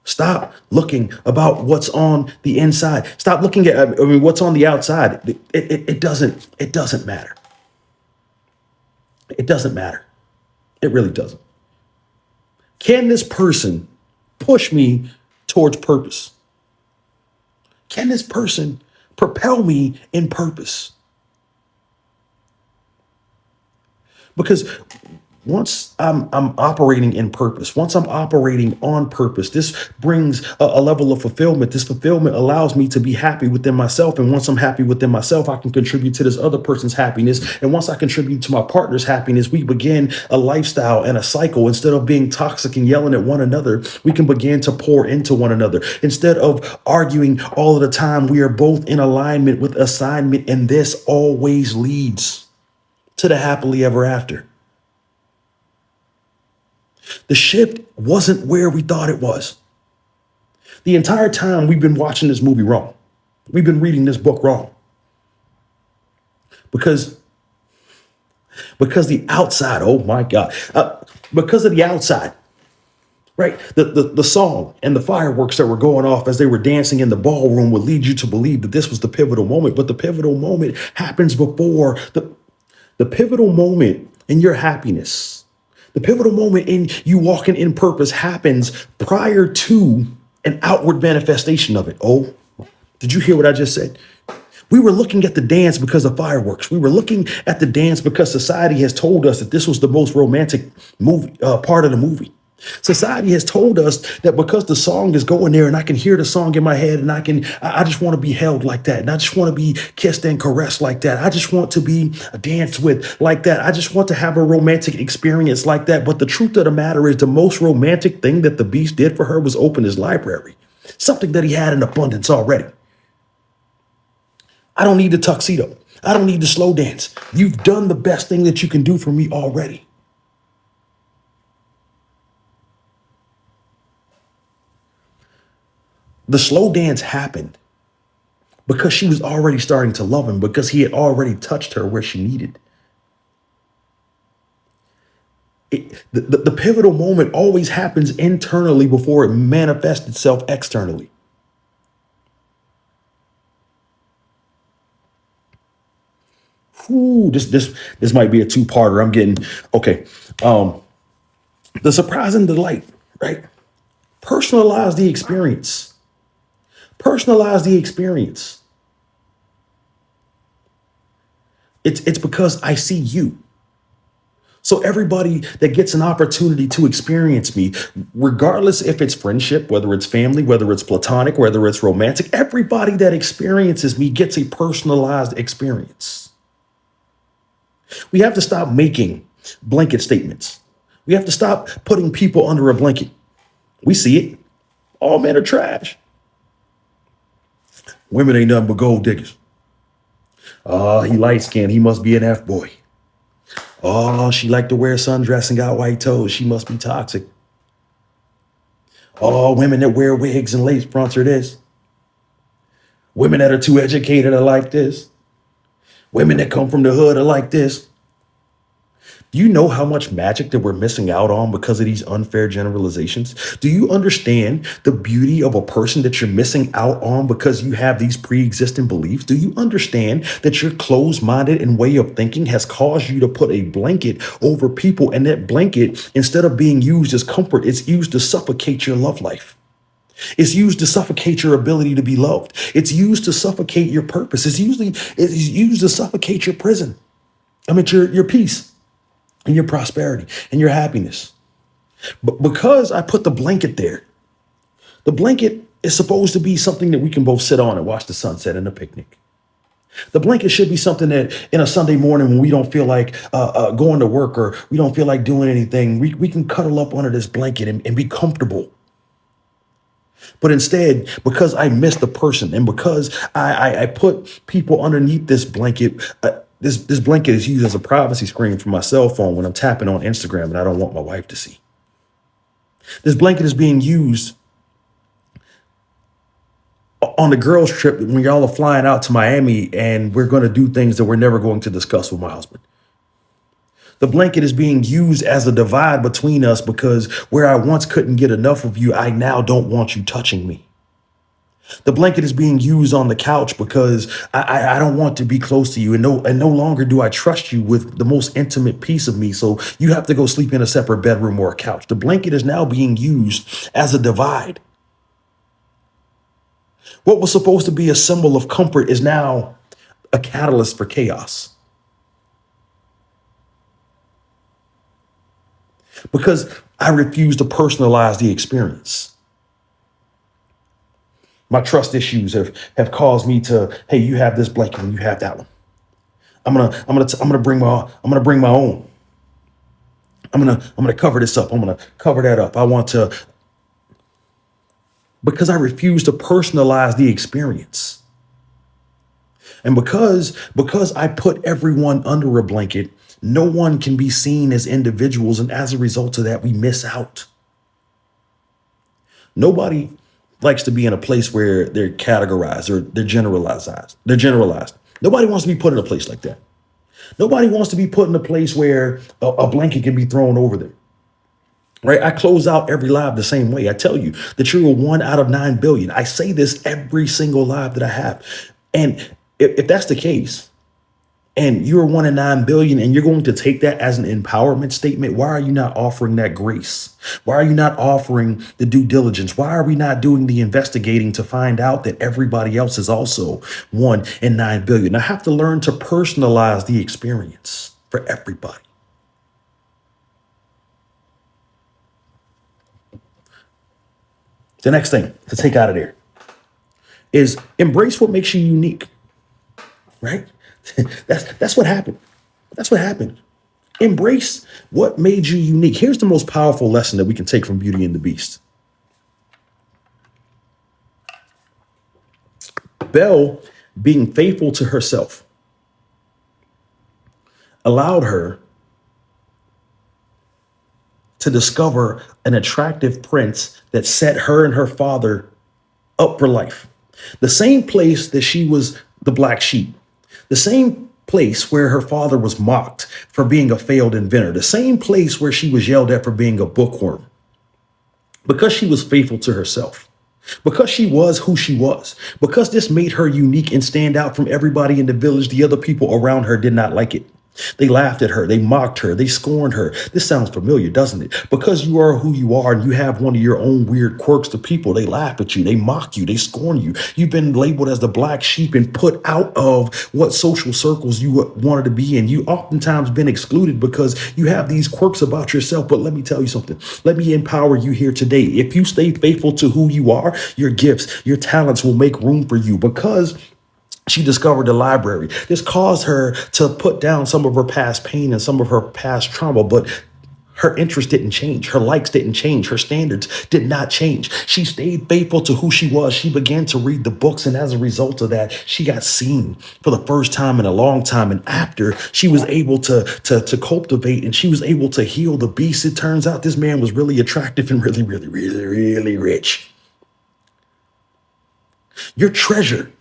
Stop looking about what's on the inside. Stop looking at what's on the outside. It doesn't matter. It doesn't matter. It really doesn't. Can this person push me towards purpose? Can this person propel me in purpose? Because once I'm operating in purpose, once I'm operating on purpose, this brings a level of fulfillment. This fulfillment allows me to be happy within myself. And once I'm happy within myself, I can contribute to this other person's happiness. And once I contribute to my partner's happiness, we begin a lifestyle and a cycle. Instead of being toxic and yelling at one another, we can begin to pour into one another. Instead of arguing all of the time, we are both in alignment with assignment. And this always leads to the happily ever after. The shift wasn't where we thought it was. The entire time we've been watching this movie wrong. We've been reading this book wrong. Because the outside, oh my God, because of the outside, right? The song and the fireworks that were going off as they were dancing in the ballroom would lead you to believe that this was the pivotal moment. But the pivotal moment happens before the pivotal moment in your happiness. The pivotal moment in you walking in purpose happens prior to an outward manifestation of it. Oh, did you hear what I just said? We were looking at the dance because of fireworks. We were looking at the dance because society has told us that this was the most romantic movie part of the movie. Society has told us that because the song is going there and I can hear the song in my head and I just want to be held like that. And I just want to be kissed and caressed like that. I just want to be danced with like that. I just want to have a romantic experience like that. But the truth of the matter is the most romantic thing that the beast did for her was open his library, something that he had in abundance already. I don't need the tuxedo. I don't need the slow dance. You've done the best thing that you can do for me already. The slow dance happened because she was already starting to love him, because he had already touched her where she needed. The pivotal moment always happens internally before it manifests itself externally. Ooh, this might be a two-parter. I'm getting okay. The surprise and delight, right? Personalize the experience. Personalize the experience. It's because I see you. So everybody that gets an opportunity to experience me, regardless if it's friendship, whether it's family, whether it's platonic, whether it's romantic, everybody that experiences me gets a personalized experience. We have to stop making blanket statements. We have to stop putting people under a blanket. We see it. All men are trash. Women ain't nothing but gold diggers. Oh, he light skinned. He must be an F boy. Oh, she liked to wear sundress and got white toes. She must be toxic. Oh, women that wear wigs and lace fronts are this. Women that are too educated are like this. Women that come from the hood are like this. Do you know how much magic that we're missing out on because of these unfair generalizations? Do you understand the beauty of a person that you're missing out on because you have these pre-existing beliefs? Do you understand that your closed-minded and way of thinking has caused you to put a blanket over people, and that blanket, instead of being used as comfort, it's used to suffocate your love life? It's used to suffocate your ability to be loved. It's used to suffocate your purpose. It's used to suffocate your prison. Your peace and your prosperity and your happiness. But because I put the blanket there, the blanket It's supposed to be something that we can both sit on and watch the sunset and a picnic. The blanket should be something that in a Sunday morning when we don't feel like going to work or we don't feel like doing anything, we can cuddle up under this blanket and be comfortable. But instead, because I miss the person and because I put people underneath this blanket, this blanket is used as a privacy screen for my cell phone when I'm tapping on Instagram and I don't want my wife to see. This blanket is being used on the girls' trip when y'all are flying out to Miami and we're going to do things that we're never going to discuss with my husband. The blanket is being used as a divide between us because where I once couldn't get enough of you, I now don't want you touching me. The blanket is being used on the couch because I don't want to be close to you, and no longer do I trust you with the most intimate piece of me. So you have to go sleep in a separate bedroom or a couch. The blanket is now being used as a divide. What was supposed to be a symbol of comfort is now a catalyst for chaos. Because I refuse to personalize the experience. My trust issues have caused me to, hey, you have this blanket and you have that one. I'm gonna bring my own. I'm gonna cover this up. I'm gonna cover that up. I want to, because I refuse to personalize the experience. And because I put everyone under a blanket, no one can be seen as individuals. And as a result of that, we miss out. Nobody likes to be in a place where they're categorized or they're generalized. They're generalized. Nobody wants to be put in a place like that. Nobody wants to be put in a place where a blanket can be thrown over them. Right? I close out every live the same way. I tell you that you're a 1 out of 9 billion. I say this every single live that I have. And if that's the case, and you're 1 in 9 billion, and you're going to take that as an empowerment statement, why are you not offering that grace? Why are you not offering the due diligence? Why are we not doing the investigating to find out that everybody else is also 1 in 9 billion? I have to learn to personalize the experience for everybody. The next thing to take out of there is embrace what makes you unique, right? That's what happened. That's what happened. Embrace what made you unique. Here's the most powerful lesson that we can take from Beauty and the Beast. Belle, being faithful to herself, allowed her to discover an attractive prince that set her and her father up for life. The same place that she was the black sheep, the same place where her father was mocked for being a failed inventor, the same place where she was yelled at for being a bookworm. Because she was faithful to herself, because she was who she was, because this made her unique and stand out from everybody in the village, the other people around her did not like it. They laughed at her. They mocked her. They scorned her. This sounds familiar, doesn't it? Because you are who you are and you have one of your own weird quirks to people, they laugh at you. They mock you. They scorn you. You've been labeled as the black sheep and put out of what social circles you wanted to be in. You oftentimes been excluded because you have these quirks about yourself. But let me tell you something. Let me empower you here today. If you stay faithful to who you are, your gifts, your talents will make room for you, because she discovered the library. This caused her to put down some of her past pain and some of her past trauma, but her interest didn't change. Her likes didn't change. Her standards did not change. She stayed faithful to who she was. She began to read the books, and as a result of that, she got seen for the first time in a long time. And after she was able to cultivate and she was able to heal the beast, it turns out this man was really attractive and really, really, really, really rich. Your treasure,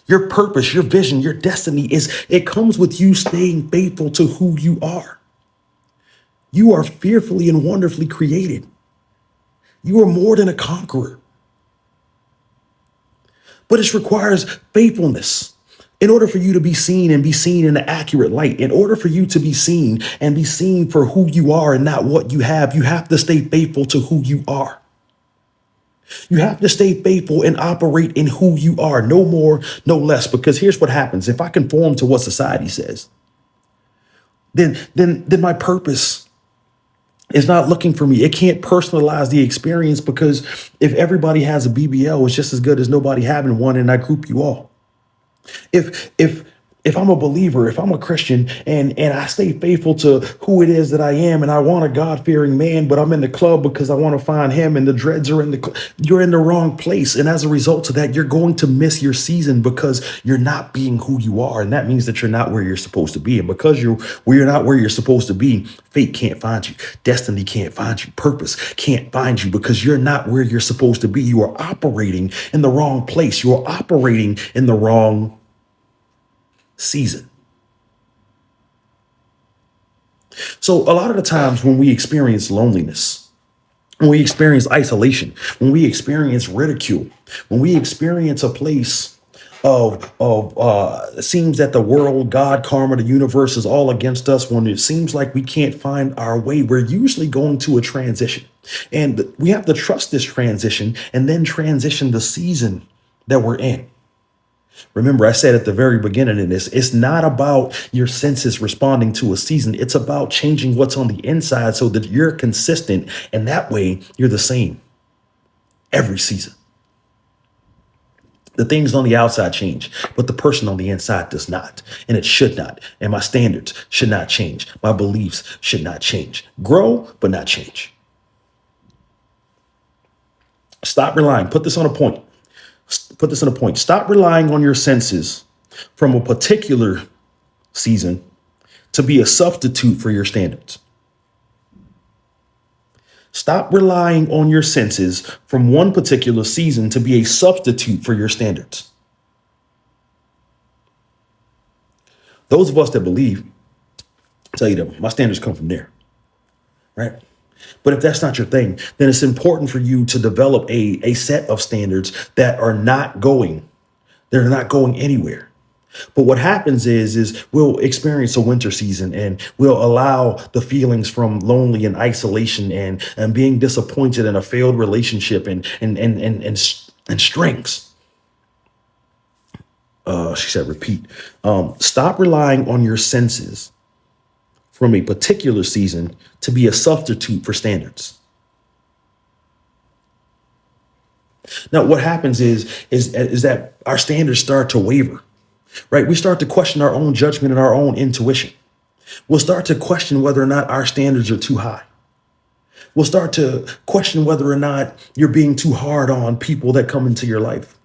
your purpose, your vision, your destiny it comes with you staying faithful to who you are. You are fearfully and wonderfully created. You are more than a conqueror. But it requires faithfulness in order for you to be seen and be seen in an accurate light. In order for you to be seen and be seen for who you are and not what you have to stay faithful to who you are. You have to stay faithful and operate in who you are, no more, no less. Because here's what happens. If I conform to what society says, then my purpose It's not looking for me. It can't personalize the experience because if everybody has a BBL, it's just as good as nobody having one, and I group you all. If I'm a believer, if I'm a Christian, and I stay faithful to who it is that I am, and I want a God-fearing man, but I'm in the club because I want to find him, and the dreads are in you're in the wrong place. And as a result of that, you're going to miss your season because you're not being who you are. And that means that you're not where you're supposed to be. And because you're not where you're supposed to be, fate can't find you. Destiny can't find you. Purpose can't find you because you're not where you're supposed to be. You are operating in the wrong place. You are operating in the wrong season. So a lot of the times when we experience loneliness, when we experience isolation, when we experience ridicule, when we experience a place of it seems that the world, God, karma, the universe is all against us, when it seems like we can't find our way, we're usually going to a transition. And we have to trust this transition and then transition the season that we're in. Remember, I said at the very beginning of this, it's not about your senses responding to a season. It's about changing what's on the inside so that you're consistent. And that way, you're the same every season. The things on the outside change, but the person on the inside does not. And it should not. And my standards should not change. My beliefs should not change. Grow, but not change. Stop relying. Put this on a point. Put this in a point. Stop relying on your senses from a particular season to be a substitute for your standards. Stop relying on your senses from one particular season to be a substitute for your standards. Those of us that believe tell you that my standards come from there, right? But if that's not your thing, then it's important for you to develop a set of standards that are not going, they're not going anywhere. But what happens is we'll experience a winter season and we'll allow the feelings from lonely and isolation and being disappointed in a failed relationship and strengths. She said, repeat. Stop relying on your senses from a particular season to be a substitute for standards. Now, what happens is that our standards start to waver, right? We start to question our own judgment and our own intuition. We'll start to question whether or not our standards are too high. We'll start to question whether or not you're being too hard on people that come into your life.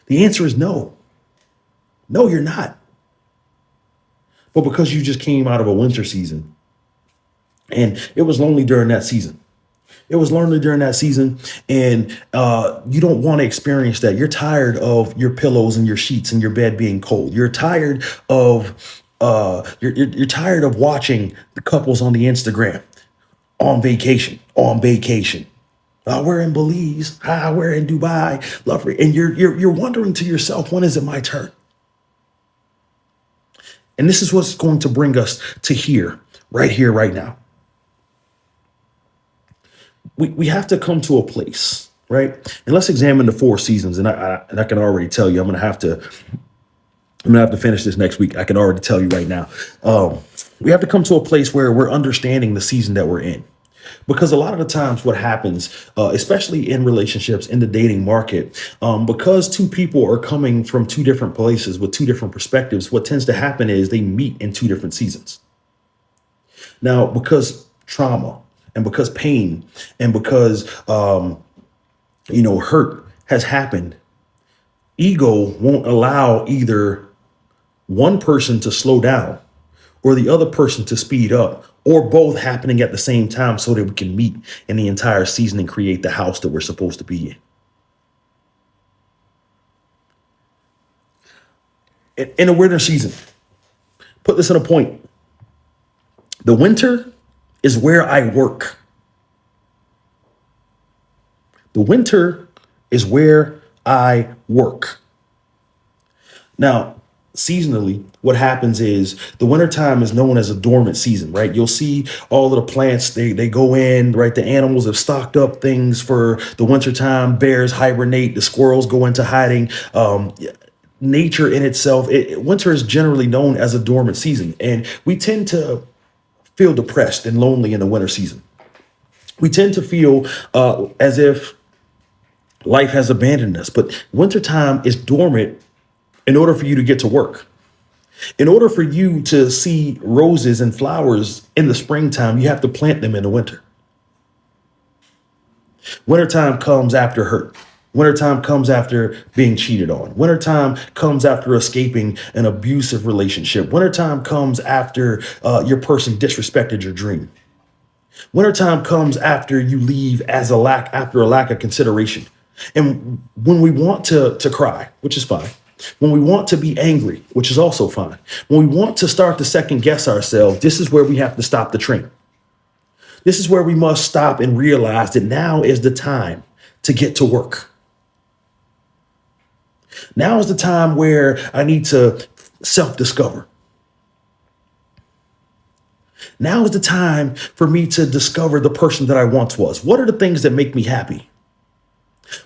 The answer is no. No, you're not. But because you just came out of a winter season and it was lonely during that season, it was lonely during that season, and you don't want to experience that. You're tired of your pillows and your sheets and your bed being cold. You're tired of you're tired of watching the couples on the Instagram on vacation, on vacation. We're in Belize. We're in Dubai. Lovely, and you're wondering to yourself, when is it my turn? And this is what's going to bring us to here, right now. We have to come to a place, right? And let's examine the four seasons. And I can already tell you, I'm gonna have to finish this next week. I can already tell you right now. We have to come to a place where we're understanding the season that we're in. Because a lot of the times what happens, especially in relationships, in the dating market, because two people are coming from two different places with two different perspectives, what tends to happen is they meet in two different seasons. Now, because trauma and because pain and because, hurt has happened, ego won't allow either one person to slow down or the other person to speed up, or both happening at the same time so that we can meet in the entire season and create the house that we're supposed to be in. In a winter season, put this in a point. The winter is where I work. The winter is where I work. Now, seasonally, what happens is the wintertime is known as a dormant season, right? You'll see all of the plants, they go in, right? The animals have stocked up things for the wintertime. Bears hibernate, the squirrels go into hiding. Nature in itself, winter is generally known as a dormant season. And we tend to feel depressed and lonely in the winter season. We tend to feel as if life has abandoned us, but wintertime is dormant in order for you to get to work. In order for you to see roses and flowers in the springtime, you have to plant them in the winter. Wintertime comes after hurt. Wintertime comes after being cheated on. Wintertime comes after escaping an abusive relationship. Wintertime comes after your person disrespected your dream. Wintertime comes after you leave after a lack of consideration. And when we want to cry, which is fine. When we want to be angry, which is also fine. When we want to start to second guess ourselves, this is where we have to stop the train. This is where we must stop and realize that now is the time to get to work. Now is the time where I need to self-discover. Now is the time for me to discover the person that I once was. What are the things that make me happy?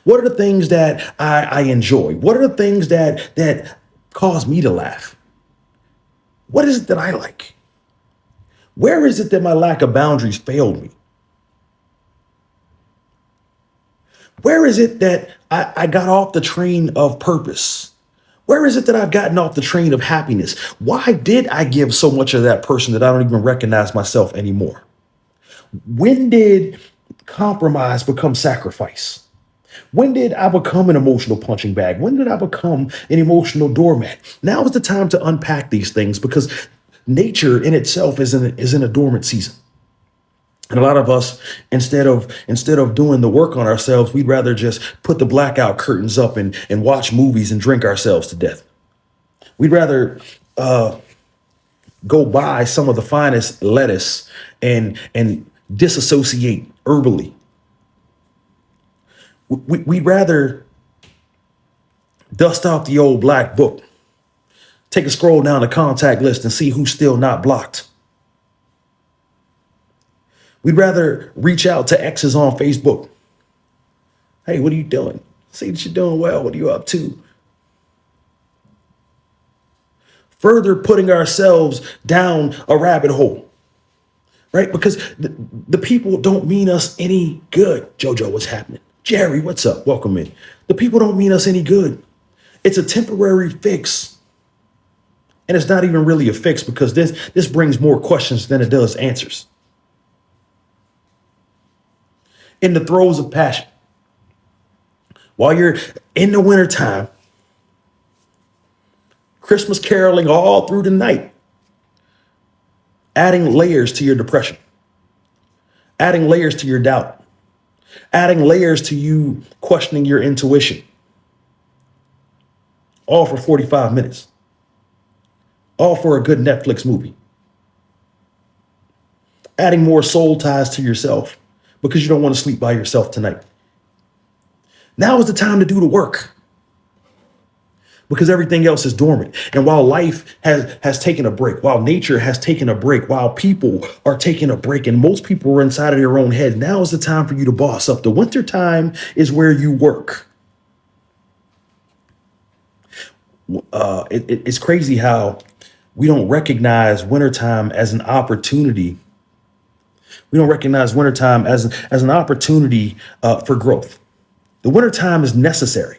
What are the things that I enjoy? What are the things that cause me to laugh? What is it that I like? Where is it that my lack of boundaries failed me? Where is it that I got off the train of purpose? Where is it that I've gotten off the train of happiness? Why did I give so much of that person that I don't even recognize myself anymore? When did compromise become sacrifice? When did I become an emotional punching bag? When did I become an emotional doormat? Now is the time to unpack these things because nature in itself is in a dormant season. And a lot of us, instead of doing the work on ourselves, we'd rather just put the blackout curtains up and watch movies and drink ourselves to death. We'd rather go buy some of the finest lettuce and disassociate herbally. We'd rather dust off the old black book, take a scroll down the contact list and see who's still not blocked. We'd rather reach out to exes on Facebook. Hey, what are you doing? See that you're doing well. What are you up to? Further putting ourselves down a rabbit hole, right? Because the people don't mean us any good. Jojo, what's happening? Jerry, what's up? Welcome in. The people don't mean us any good. It's a temporary fix. And it's not even really a fix because this brings more questions than it does answers. In the throes of passion, while you're in the wintertime, Christmas caroling all through the night, adding layers to your depression, adding layers to your doubt, adding layers to you questioning your intuition, all for 45 minutes, all for a good Netflix movie, adding more soul ties to yourself because you don't want to sleep by yourself tonight. Now is the time to do the work because everything else is dormant. And while life has taken a break, while nature has taken a break, while people are taking a break, and most people are inside of their own head, now is the time for you to boss up. The winter time is where you work. It's crazy how we don't recognize wintertime as an opportunity. We don't recognize wintertime as an opportunity for growth. The wintertime is necessary.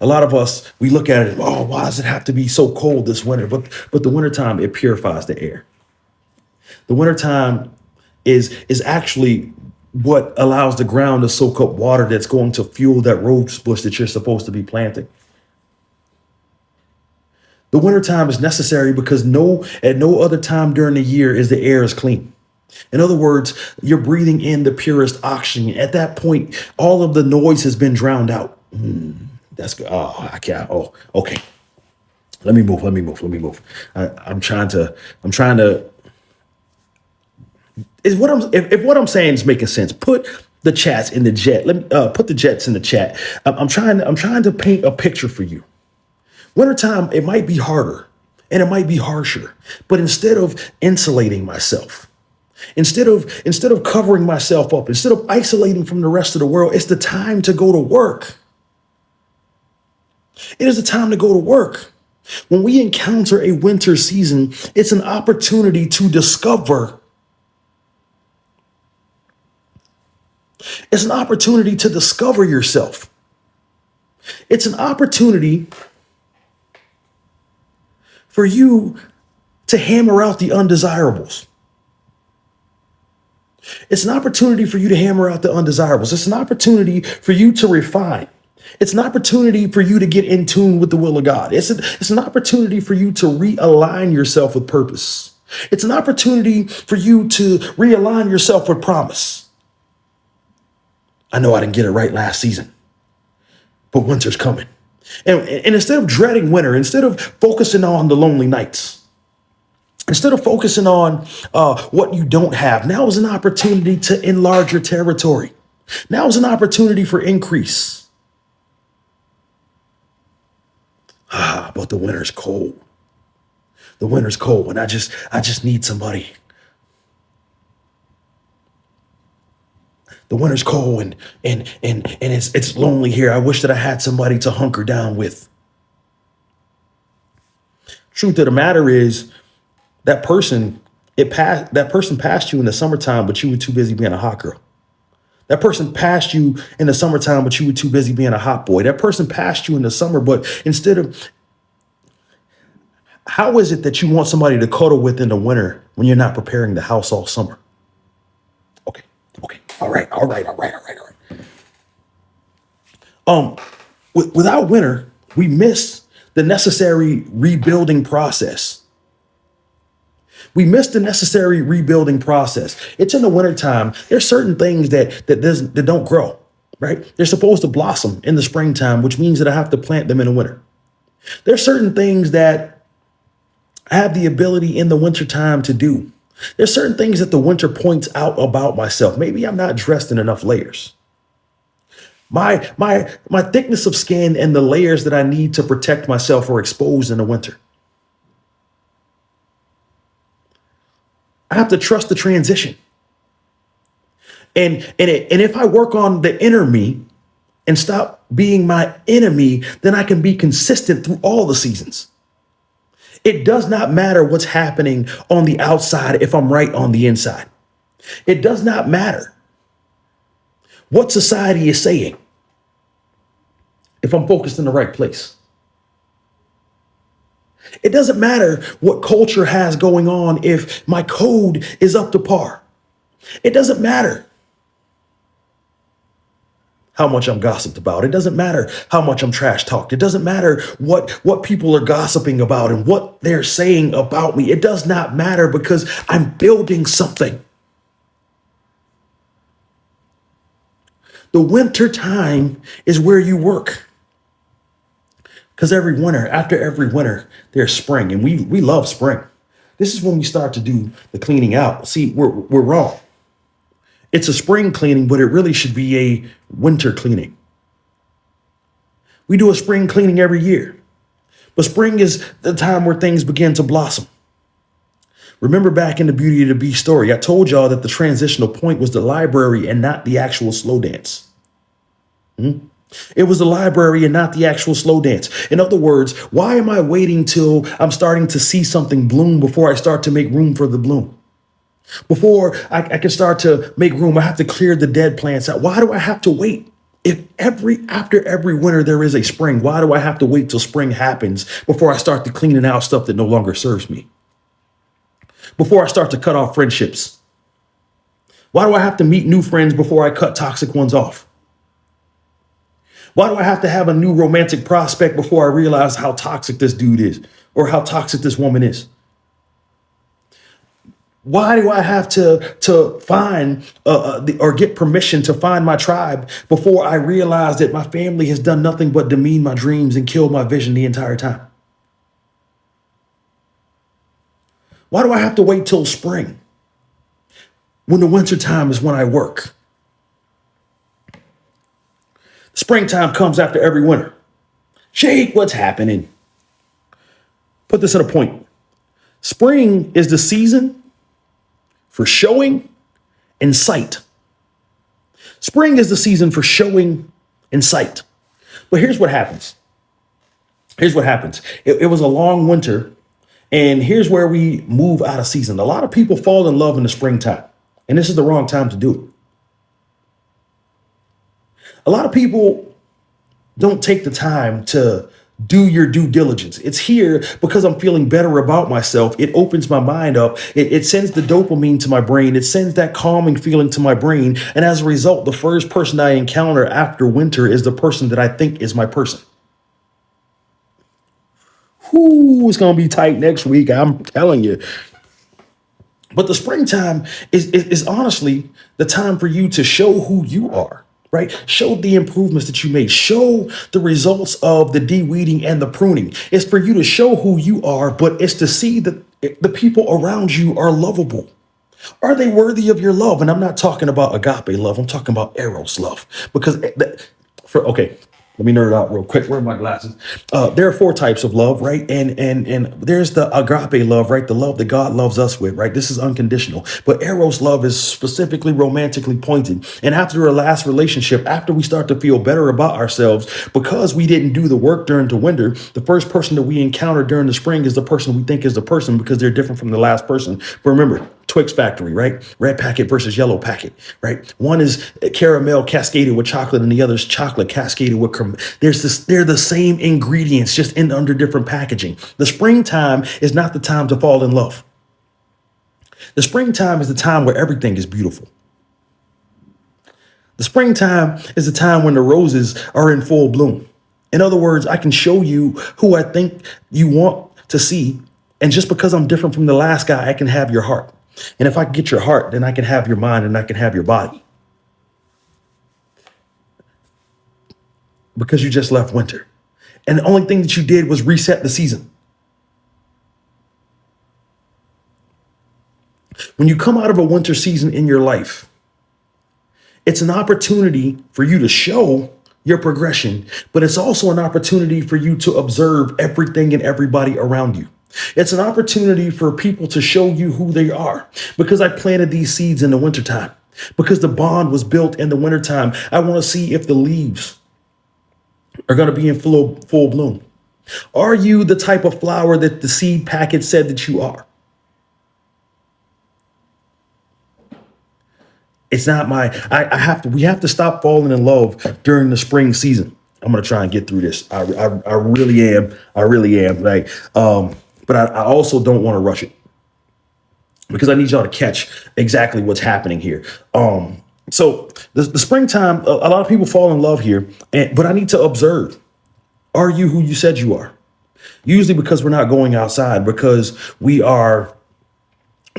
A lot of us, we look at it, oh, why does it have to be so cold this winter? But the wintertime, it purifies the air. The wintertime is actually what allows the ground to soak up water that's going to fuel that rose bush that you're supposed to be planting. The wintertime is necessary because at no other time during the year is the air as clean. In other words, you're breathing in the purest oxygen. At that point, all of the noise has been drowned out. That's good. Oh, I can't. Oh, okay. Let me move. I'm trying to. If what I'm saying is making sense, put the chats in the jet. Let me put the jets in the chat. I'm trying to paint a picture for you. Wintertime, it might be harder and it might be harsher, but instead of insulating myself, instead of covering myself up, instead of isolating from the rest of the world, it's the time to go to work. It is the time to go to work. When we encounter a winter season, it's an opportunity to discover It's an opportunity to discover yourself. It's an opportunity for you to hammer out the undesirables. It's an opportunity for you to hammer out the undesirables. It's an opportunity for you to refine. It's an opportunity for you to get in tune with the will of God. It's an opportunity for you to realign yourself with purpose. It's an opportunity for you to realign yourself with promise. I know I didn't get it right last season, but winter's coming. And instead of dreading winter, instead of focusing on the lonely nights, instead of focusing on what you don't have, now is an opportunity to enlarge your territory. Now is an opportunity for increase. But the winter's cold. The winter's cold, and I just need somebody. The winter's cold, and it's lonely here. I wish that I had somebody to hunker down with. Truth of the matter is, that person passed you in the summertime, but you were too busy being a hot girl. That person passed you in the summertime, but you were too busy being a hot boy. That person passed you in the summer, but how is it that you want somebody to cuddle with in the winter when you're not preparing the house all summer? Okay. All right. Without winter, we miss the necessary rebuilding process. It's in the wintertime. There's certain things that don't grow, right? They're supposed to blossom in the springtime, which means that I have to plant them in the winter. There's certain things that I have the ability in the wintertime to do. There's certain things that the winter points out about myself. Maybe I'm not dressed in enough layers. My thickness of skin and the layers that I need to protect myself are exposed in the winter. I have to trust the transition. And if I work on the inner me and stop being my enemy, then I can be consistent through all the seasons. It does not matter what's happening on the outside if I'm right on the inside. It does not matter what society is saying if I'm focused in the right place. It doesn't matter what culture has going on if my code is up to par. It doesn't matter how much I'm gossiped about. It doesn't matter how much I'm trash talked. It doesn't matter what people are gossiping about and what they're saying about me. It does not matter because I'm building something. The winter time is where you work. Because after every winter, there's spring, and we love spring. This is when we start to do the cleaning out. See, we're wrong. It's a spring cleaning, but it really should be a winter cleaning. We do a spring cleaning every year, but spring is the time where things begin to blossom. Remember back in the Beauty of the Beast story, I told y'all that the transitional point was the library and not the actual slow dance. It was the library and not the actual slow dance. In other words, why am I waiting till I'm starting to see something bloom before I start to make room for the bloom? Before I can start to make room, I have to clear the dead plants out. Why do I have to wait? If after every winter there is a spring, why do I have to wait till spring happens before I start to cleaning out stuff that no longer serves me? Before I start to cut off friendships? Why do I have to meet new friends before I cut toxic ones off? Why do I have to have a new romantic prospect before I realize how toxic this dude is or how toxic this woman is? Why do I have to find or get permission to find my tribe before I realize that my family has done nothing but demean my dreams and kill my vision the entire time? Why do I have to wait till spring when the winter time is when I work? Springtime comes after every winter. Shake, what's happening? Put this in a point. Spring is the season for showing and sight. Spring is the season for showing and sight. But here's what happens. It was a long winter, and here's where we move out of season. A lot of people fall in love in the springtime, and this is the wrong time to do it. A lot of people don't take the time to do your due diligence. It's here because I'm feeling better about myself. It opens my mind up. It sends the dopamine to my brain. It sends that calming feeling to my brain. And as a result, the first person I encounter after winter is the person that I think is my person. Whoo, it's going to be tight next week. I'm telling you. But the springtime is honestly the time for you to show who you are, right? Show the improvements that you made. Show the results of the de-weeding and the pruning. It's for you to show who you are, but it's to see that the people around you are lovable. Are they worthy of your love? And I'm not talking about agape love. I'm talking about eros love. Because okay, let me nerd out real quick. Where are my glasses? There are four types of love, right? And there's the agape love, right? The love that God loves us with, right? This is unconditional. But eros love is specifically romantically pointed. And after a last relationship, after we start to feel better about ourselves, because we didn't do the work during the winter, the first person that we encounter during the spring is the person we think is the person because they're different from the last person. But remember, Twix factory, right? Red packet versus yellow packet, right? One is caramel cascaded with chocolate and the other is chocolate cascaded with caramel. They're the same ingredients, just in under different packaging. The springtime is not the time to fall in love. The springtime is the time where everything is beautiful. The springtime is the time when the roses are in full bloom. In other words, I can show you who I think you want to see. And just because I'm different from the last guy, I can have your heart. And if I can get your heart, then I can have your mind and I can have your body. Because you just left winter. And the only thing that you did was reset the season. When you come out of a winter season in your life, it's an opportunity for you to show your progression, but it's also an opportunity for you to observe everything and everybody around you. It's an opportunity for people to show you who they are because I planted these seeds in the wintertime, because the bond was built in the wintertime. I want to see if the leaves are going to be in full bloom. Are you the type of flower that the seed packet said that you are? It's not we have to stop falling in love during the spring season. I'm going to try and get through this. I really am. I really am. But I also don't want to rush it because I need y'all to catch exactly what's happening here. So the springtime, a lot of people fall in love here, but I need to observe. Are you who you said you are? Usually because we're not going outside, because we're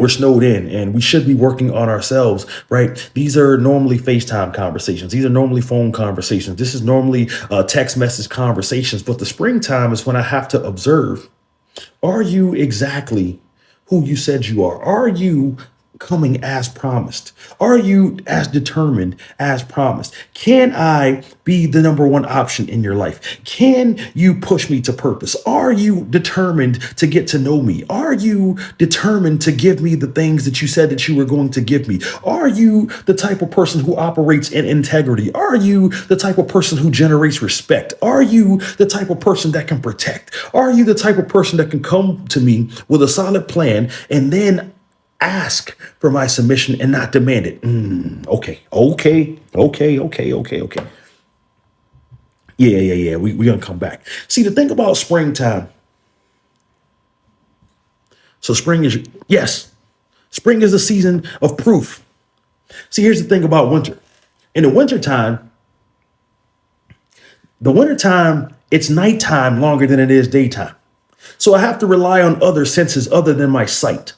snowed in and we should be working on ourselves, right? These are normally FaceTime conversations. These are normally phone conversations. This is normally text message conversations. But the springtime is when I have to observe. Are you exactly who you said you are? Are you coming as promised? Are you as determined as promised? Can I be the number one option in your life? Can you push me to purpose? Are you determined to get to know me? Are you determined to give me the things that you said that you were going to give me? Are you the type of person who operates in integrity? Are you the type of person who generates respect? Are you the type of person that can protect? Are you the type of person that can come to me with a solid plan and then ask for my submission and not demand it? Okay. Yeah. We're going to come back. See, the thing about springtime. So spring is the season of proof. See, here's the thing about winter. In the wintertime, it's nighttime longer than it is daytime. So I have to rely on other senses other than my sight.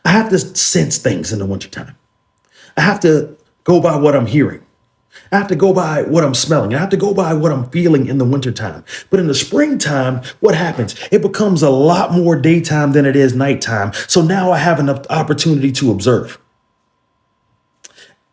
I have to sense things in the wintertime. I have to go by what I'm hearing. I have to go by what I'm smelling. I have to go by what I'm feeling in the wintertime. But in the springtime, what happens? It becomes a lot more daytime than it is nighttime. So now I have an opportunity to observe.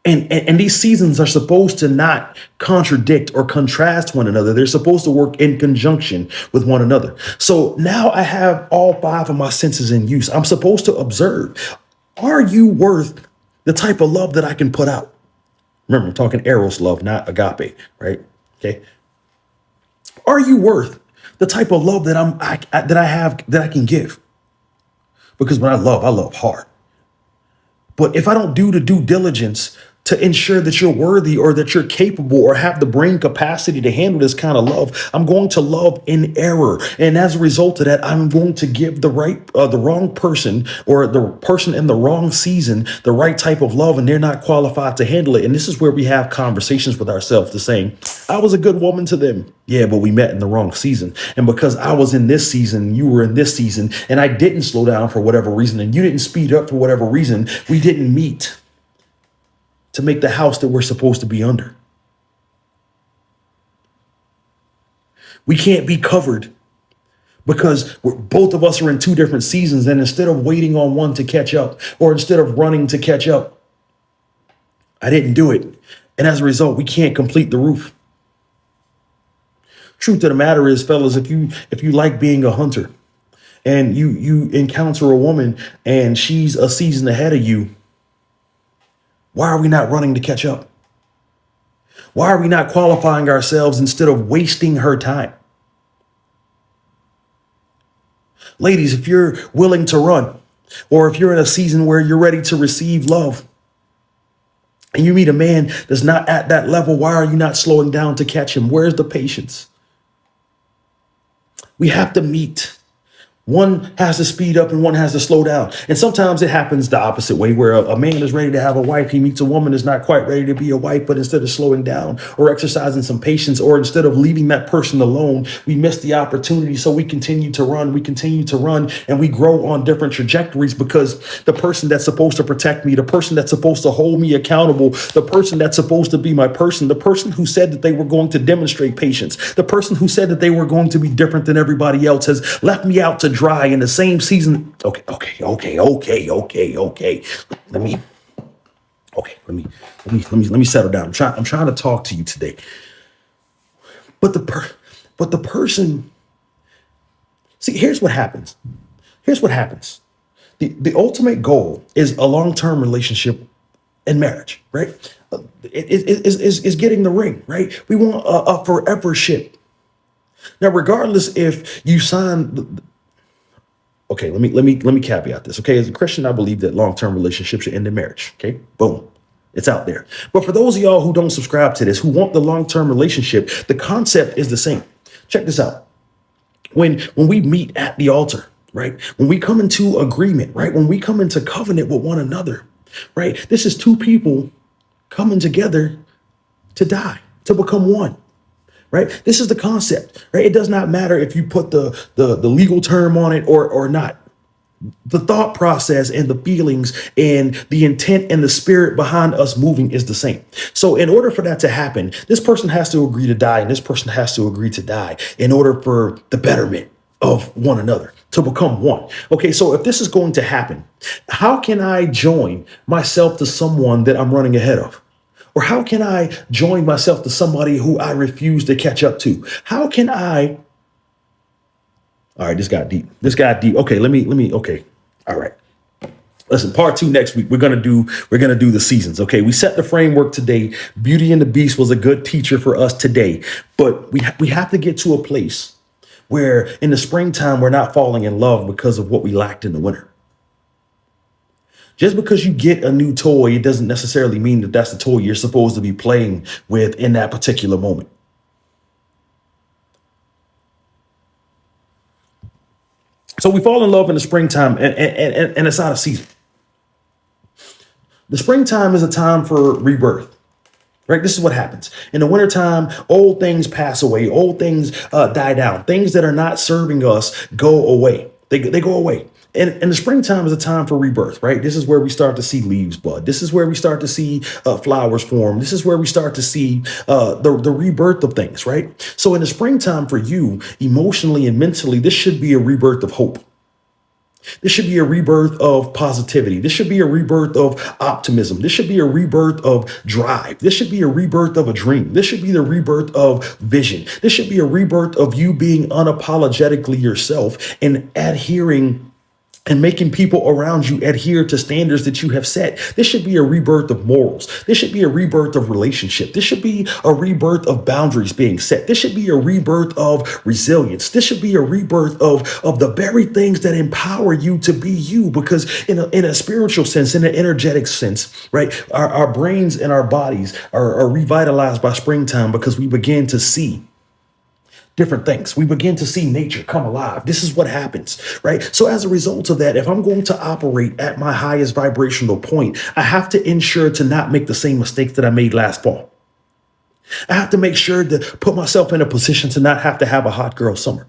And these seasons are supposed to not contradict or contrast one another. They're supposed to work in conjunction with one another. So now I have all five of my senses in use. I'm supposed to observe. Are you worth the type of love that I can put out? Remember, I'm talking eros love, not agape, right? Okay. Are you worth the type of love that I can give? Because when I love hard. But if I don't do the due diligence to ensure that you're worthy or that you're capable or have the brain capacity to handle this kind of love. I'm going to love in error. And as a result of that, I'm going to give the wrong person or the person in the wrong season, the right type of love, and they're not qualified to handle it. And this is where we have conversations with ourselves to saying, I was a good woman to them. Yeah, but we met in the wrong season. And because I was in this season, you were in this season, and I didn't slow down for whatever reason, and you didn't speed up for whatever reason, we didn't meet to make the house that we're supposed to be under. We can't be covered because both of us are in two different seasons. And instead of waiting on one to catch up, or instead of running to catch up, I didn't do it. And as a result, we can't complete the roof. Truth of the matter is, fellas, if you like being a hunter and you encounter a woman and she's a season ahead of you, why are we not running to catch up? Why are we not qualifying ourselves instead of wasting her time? Ladies, if you're willing to run, or if you're in a season where you're ready to receive love, and you meet a man that's not at that level, why are you not slowing down to catch him? Where's the patience? We have to meet. One has to speed up and one has to slow down. And sometimes it happens the opposite way, where a man is ready to have a wife. He meets a woman that's not quite ready to be a wife, but instead of slowing down or exercising some patience, or instead of leaving that person alone, we miss the opportunity. So we continue to run, and we grow on different trajectories, because the person that's supposed to protect me, the person that's supposed to hold me accountable, the person that's supposed to be my person, the person who said that they were going to demonstrate patience, the person who said that they were going to be different than everybody else, has left me out to dry in the same season. Okay. Let me settle down. I'm trying to talk to you today. But the person, see, here's what happens. The ultimate goal is a long-term relationship and marriage, right? Is getting the ring, right? We want a forever ship. Now, regardless if you sign. Okay, let me caveat this. Okay, as a Christian, I believe that long-term relationships should end in marriage. Okay, boom, it's out there. But for those of y'all who don't subscribe to this, who want the long-term relationship, the concept is the same. Check this out. When we meet at the altar, right? When we come into agreement, right? When we come into covenant with one another, right? This is two people coming together to die, to become one. Right? This is the concept, right? It does not matter if you put the legal term on it or not. The thought process and the feelings and the intent and the spirit behind us moving is the same. So in order for that to happen, this person has to agree to die and this person has to agree to die in order for the betterment of one another, to become one. Okay, so if this is going to happen, how can I join myself to someone that I'm running ahead of? Or how can I join myself to somebody who I refuse to catch up to? How can I? All right, this got deep. Okay, okay. All right. Listen, part 2 next week. We're gonna do the seasons. Okay, we set the framework today. Beauty and the Beast was a good teacher for us today, but we have to get to a place where in the springtime we're not falling in love because of what we lacked in the winter. Just because you get a new toy, it doesn't necessarily mean that that's the toy you're supposed to be playing with in that particular moment. So we fall in love in the springtime, and it's out of season. The springtime is a time for rebirth, right? This is what happens. In the wintertime, old things pass away. Old things die down. Things that are not serving us go away. They go away. And the springtime is a time for rebirth, right? This is where we start to see leaves bud. This is where we start to see flowers form. This is where we start to see the rebirth of things, right? So in the springtime for you, emotionally and mentally, this should be a rebirth of hope. This should be a rebirth of positivity. This should be a rebirth of optimism. This should be a rebirth of drive. This should be a rebirth of a dream. This should be the rebirth of vision. This should be a rebirth of you being unapologetically yourself and adhering and making people around you adhere to standards that you have set. This should be a rebirth of morals. This should be a rebirth of relationship. This should be a rebirth of boundaries being set. This should be a rebirth of resilience. This should be a rebirth of the very things that empower you to be you. Because in a spiritual sense, in an energetic sense, right, our brains and our bodies are revitalized by springtime because we begin to see different things. We begin to see nature come alive. This is what happens, right? So as a result of that, if I'm going to operate at my highest vibrational point, I have to ensure to not make the same mistakes that I made last fall. I have to make sure to put myself in a position to not have to have a hot girl summer.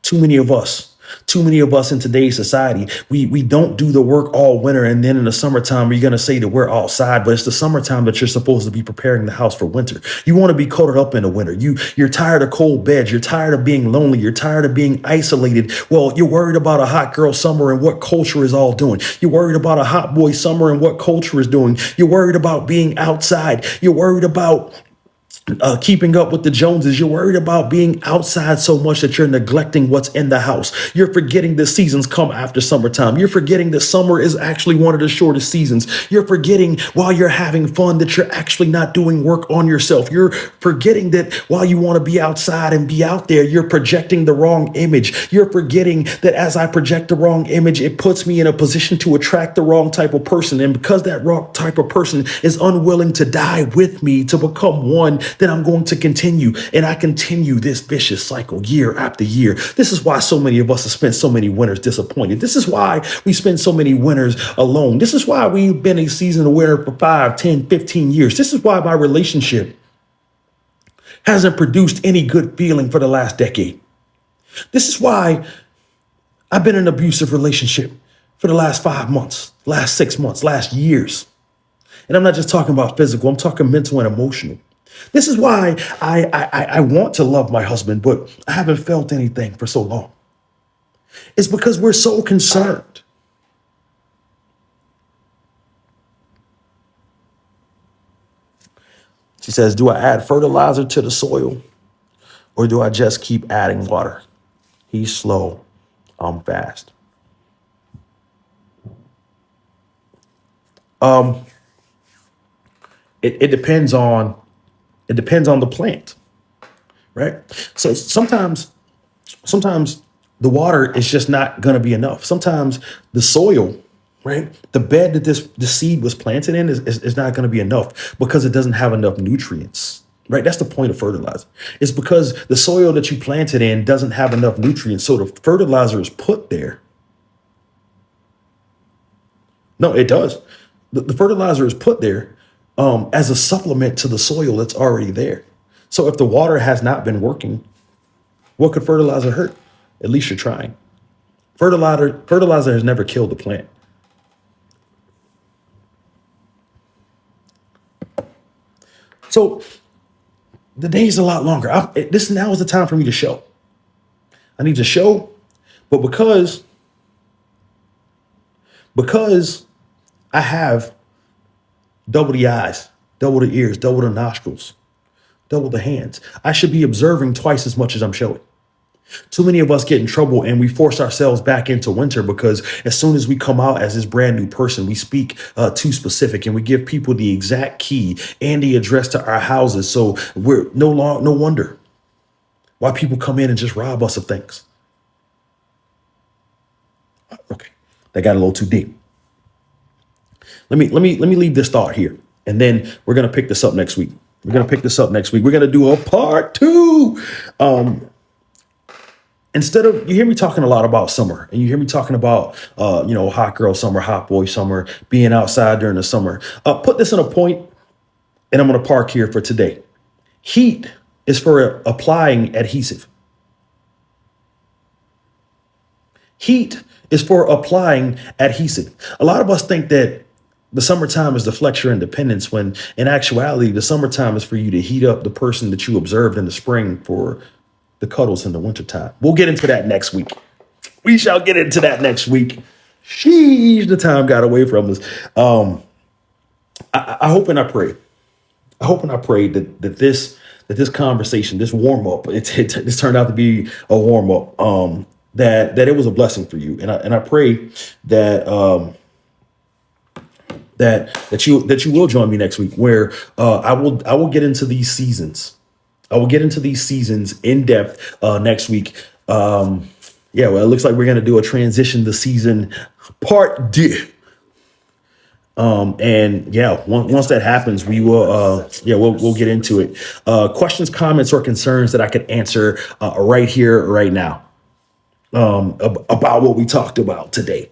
Too many of us in today's society, we don't do the work all winter. And then in the summertime, you're going to say that we're outside, but it's the summertime that you're supposed to be preparing the house for winter. You want to be coated up in the winter. You're tired of cold beds. You're tired of being lonely. You're tired of being isolated. Well, you're worried about a hot girl summer and what culture is all doing. You're worried about a hot boy summer and what culture is doing. You're worried about being outside. You're worried about keeping up with the Joneses. You're worried about being outside so much that you're neglecting what's in the house. You're forgetting the seasons come after summertime. You're forgetting that summer is actually one of the shortest seasons. You're forgetting while you're having fun that you're actually not doing work on yourself. You're forgetting that while you want to be outside and be out there, you're projecting the wrong image. You're forgetting that as I project the wrong image, it puts me in a position to attract the wrong type of person. And because that wrong type of person is unwilling to die with me to become one, then I'm going to continue. And I continue this vicious cycle year after year. This is why so many of us have spent so many winters disappointed. This is why we spend so many winters alone. This is why we've been a seasonal winter for 5, 10, 15 years. This is why my relationship hasn't produced any good feeling for the last decade. This is why I've been in an abusive relationship for the last 5 months, last 6 months, last years. And I'm not just talking about physical, I'm talking mental and emotional. This is why I want to love my husband, but I haven't felt anything for so long. It's because we're so concerned. She says, do I add fertilizer to the soil or do I just keep adding water? He's slow, I'm fast. It depends on the plant, right? So sometimes the water is just not going to be enough. Sometimes the soil, right? The bed that the seed was planted in is not going to be enough because it doesn't have enough nutrients, right? That's the point of fertilizer. It's because the soil that you planted in doesn't have enough nutrients. So the fertilizer is put there. No, it does. The fertilizer is put there as a supplement to the soil that's already there. So if the water has not been working, what could fertilizer hurt? At least you're trying. Fertilizer has never killed the plant. So the day's a lot longer. This now is the time for me to show. I need to show, but because I have double the eyes, double the ears, double the nostrils, double the hands, I should be observing twice as much as I'm showing. Too many of us get in trouble and we force ourselves back into winter because as soon as we come out as this brand new person, we speak too specific and we give people the exact key and the address to our houses. So we're no wonder why people come in and just rob us of things. Okay, that got a little too deep. Let me leave this thought here, and then we're gonna pick this up next week. We're gonna do a part 2. Instead of, you hear me talking a lot about summer and you hear me talking about, hot girl summer, hot boy summer, being outside during the summer. Put this in a point and I'm going to park here for today. Heat is for applying adhesive. Heat is for applying adhesive. A lot of us think that the summertime is to flex your independence when in actuality, the summertime is for you to heat up the person that you observed in the spring for the cuddles in the wintertime. We'll get into that next week. We shall get into that next week. Sheesh, the time got away from us. I hope and I pray. I hope and I pray that that this conversation, this warm up, this turned out to be a warm up. That it was a blessing for you, and I pray that that you will join me next week, where I will get into these seasons. I will get into these seasons in depth next week. Yeah, well, it looks like we're gonna do a transition the season part D. And yeah, once that happens, we will yeah, we'll get into it. Questions, comments, or concerns that I could answer right here, right now, about what we talked about today.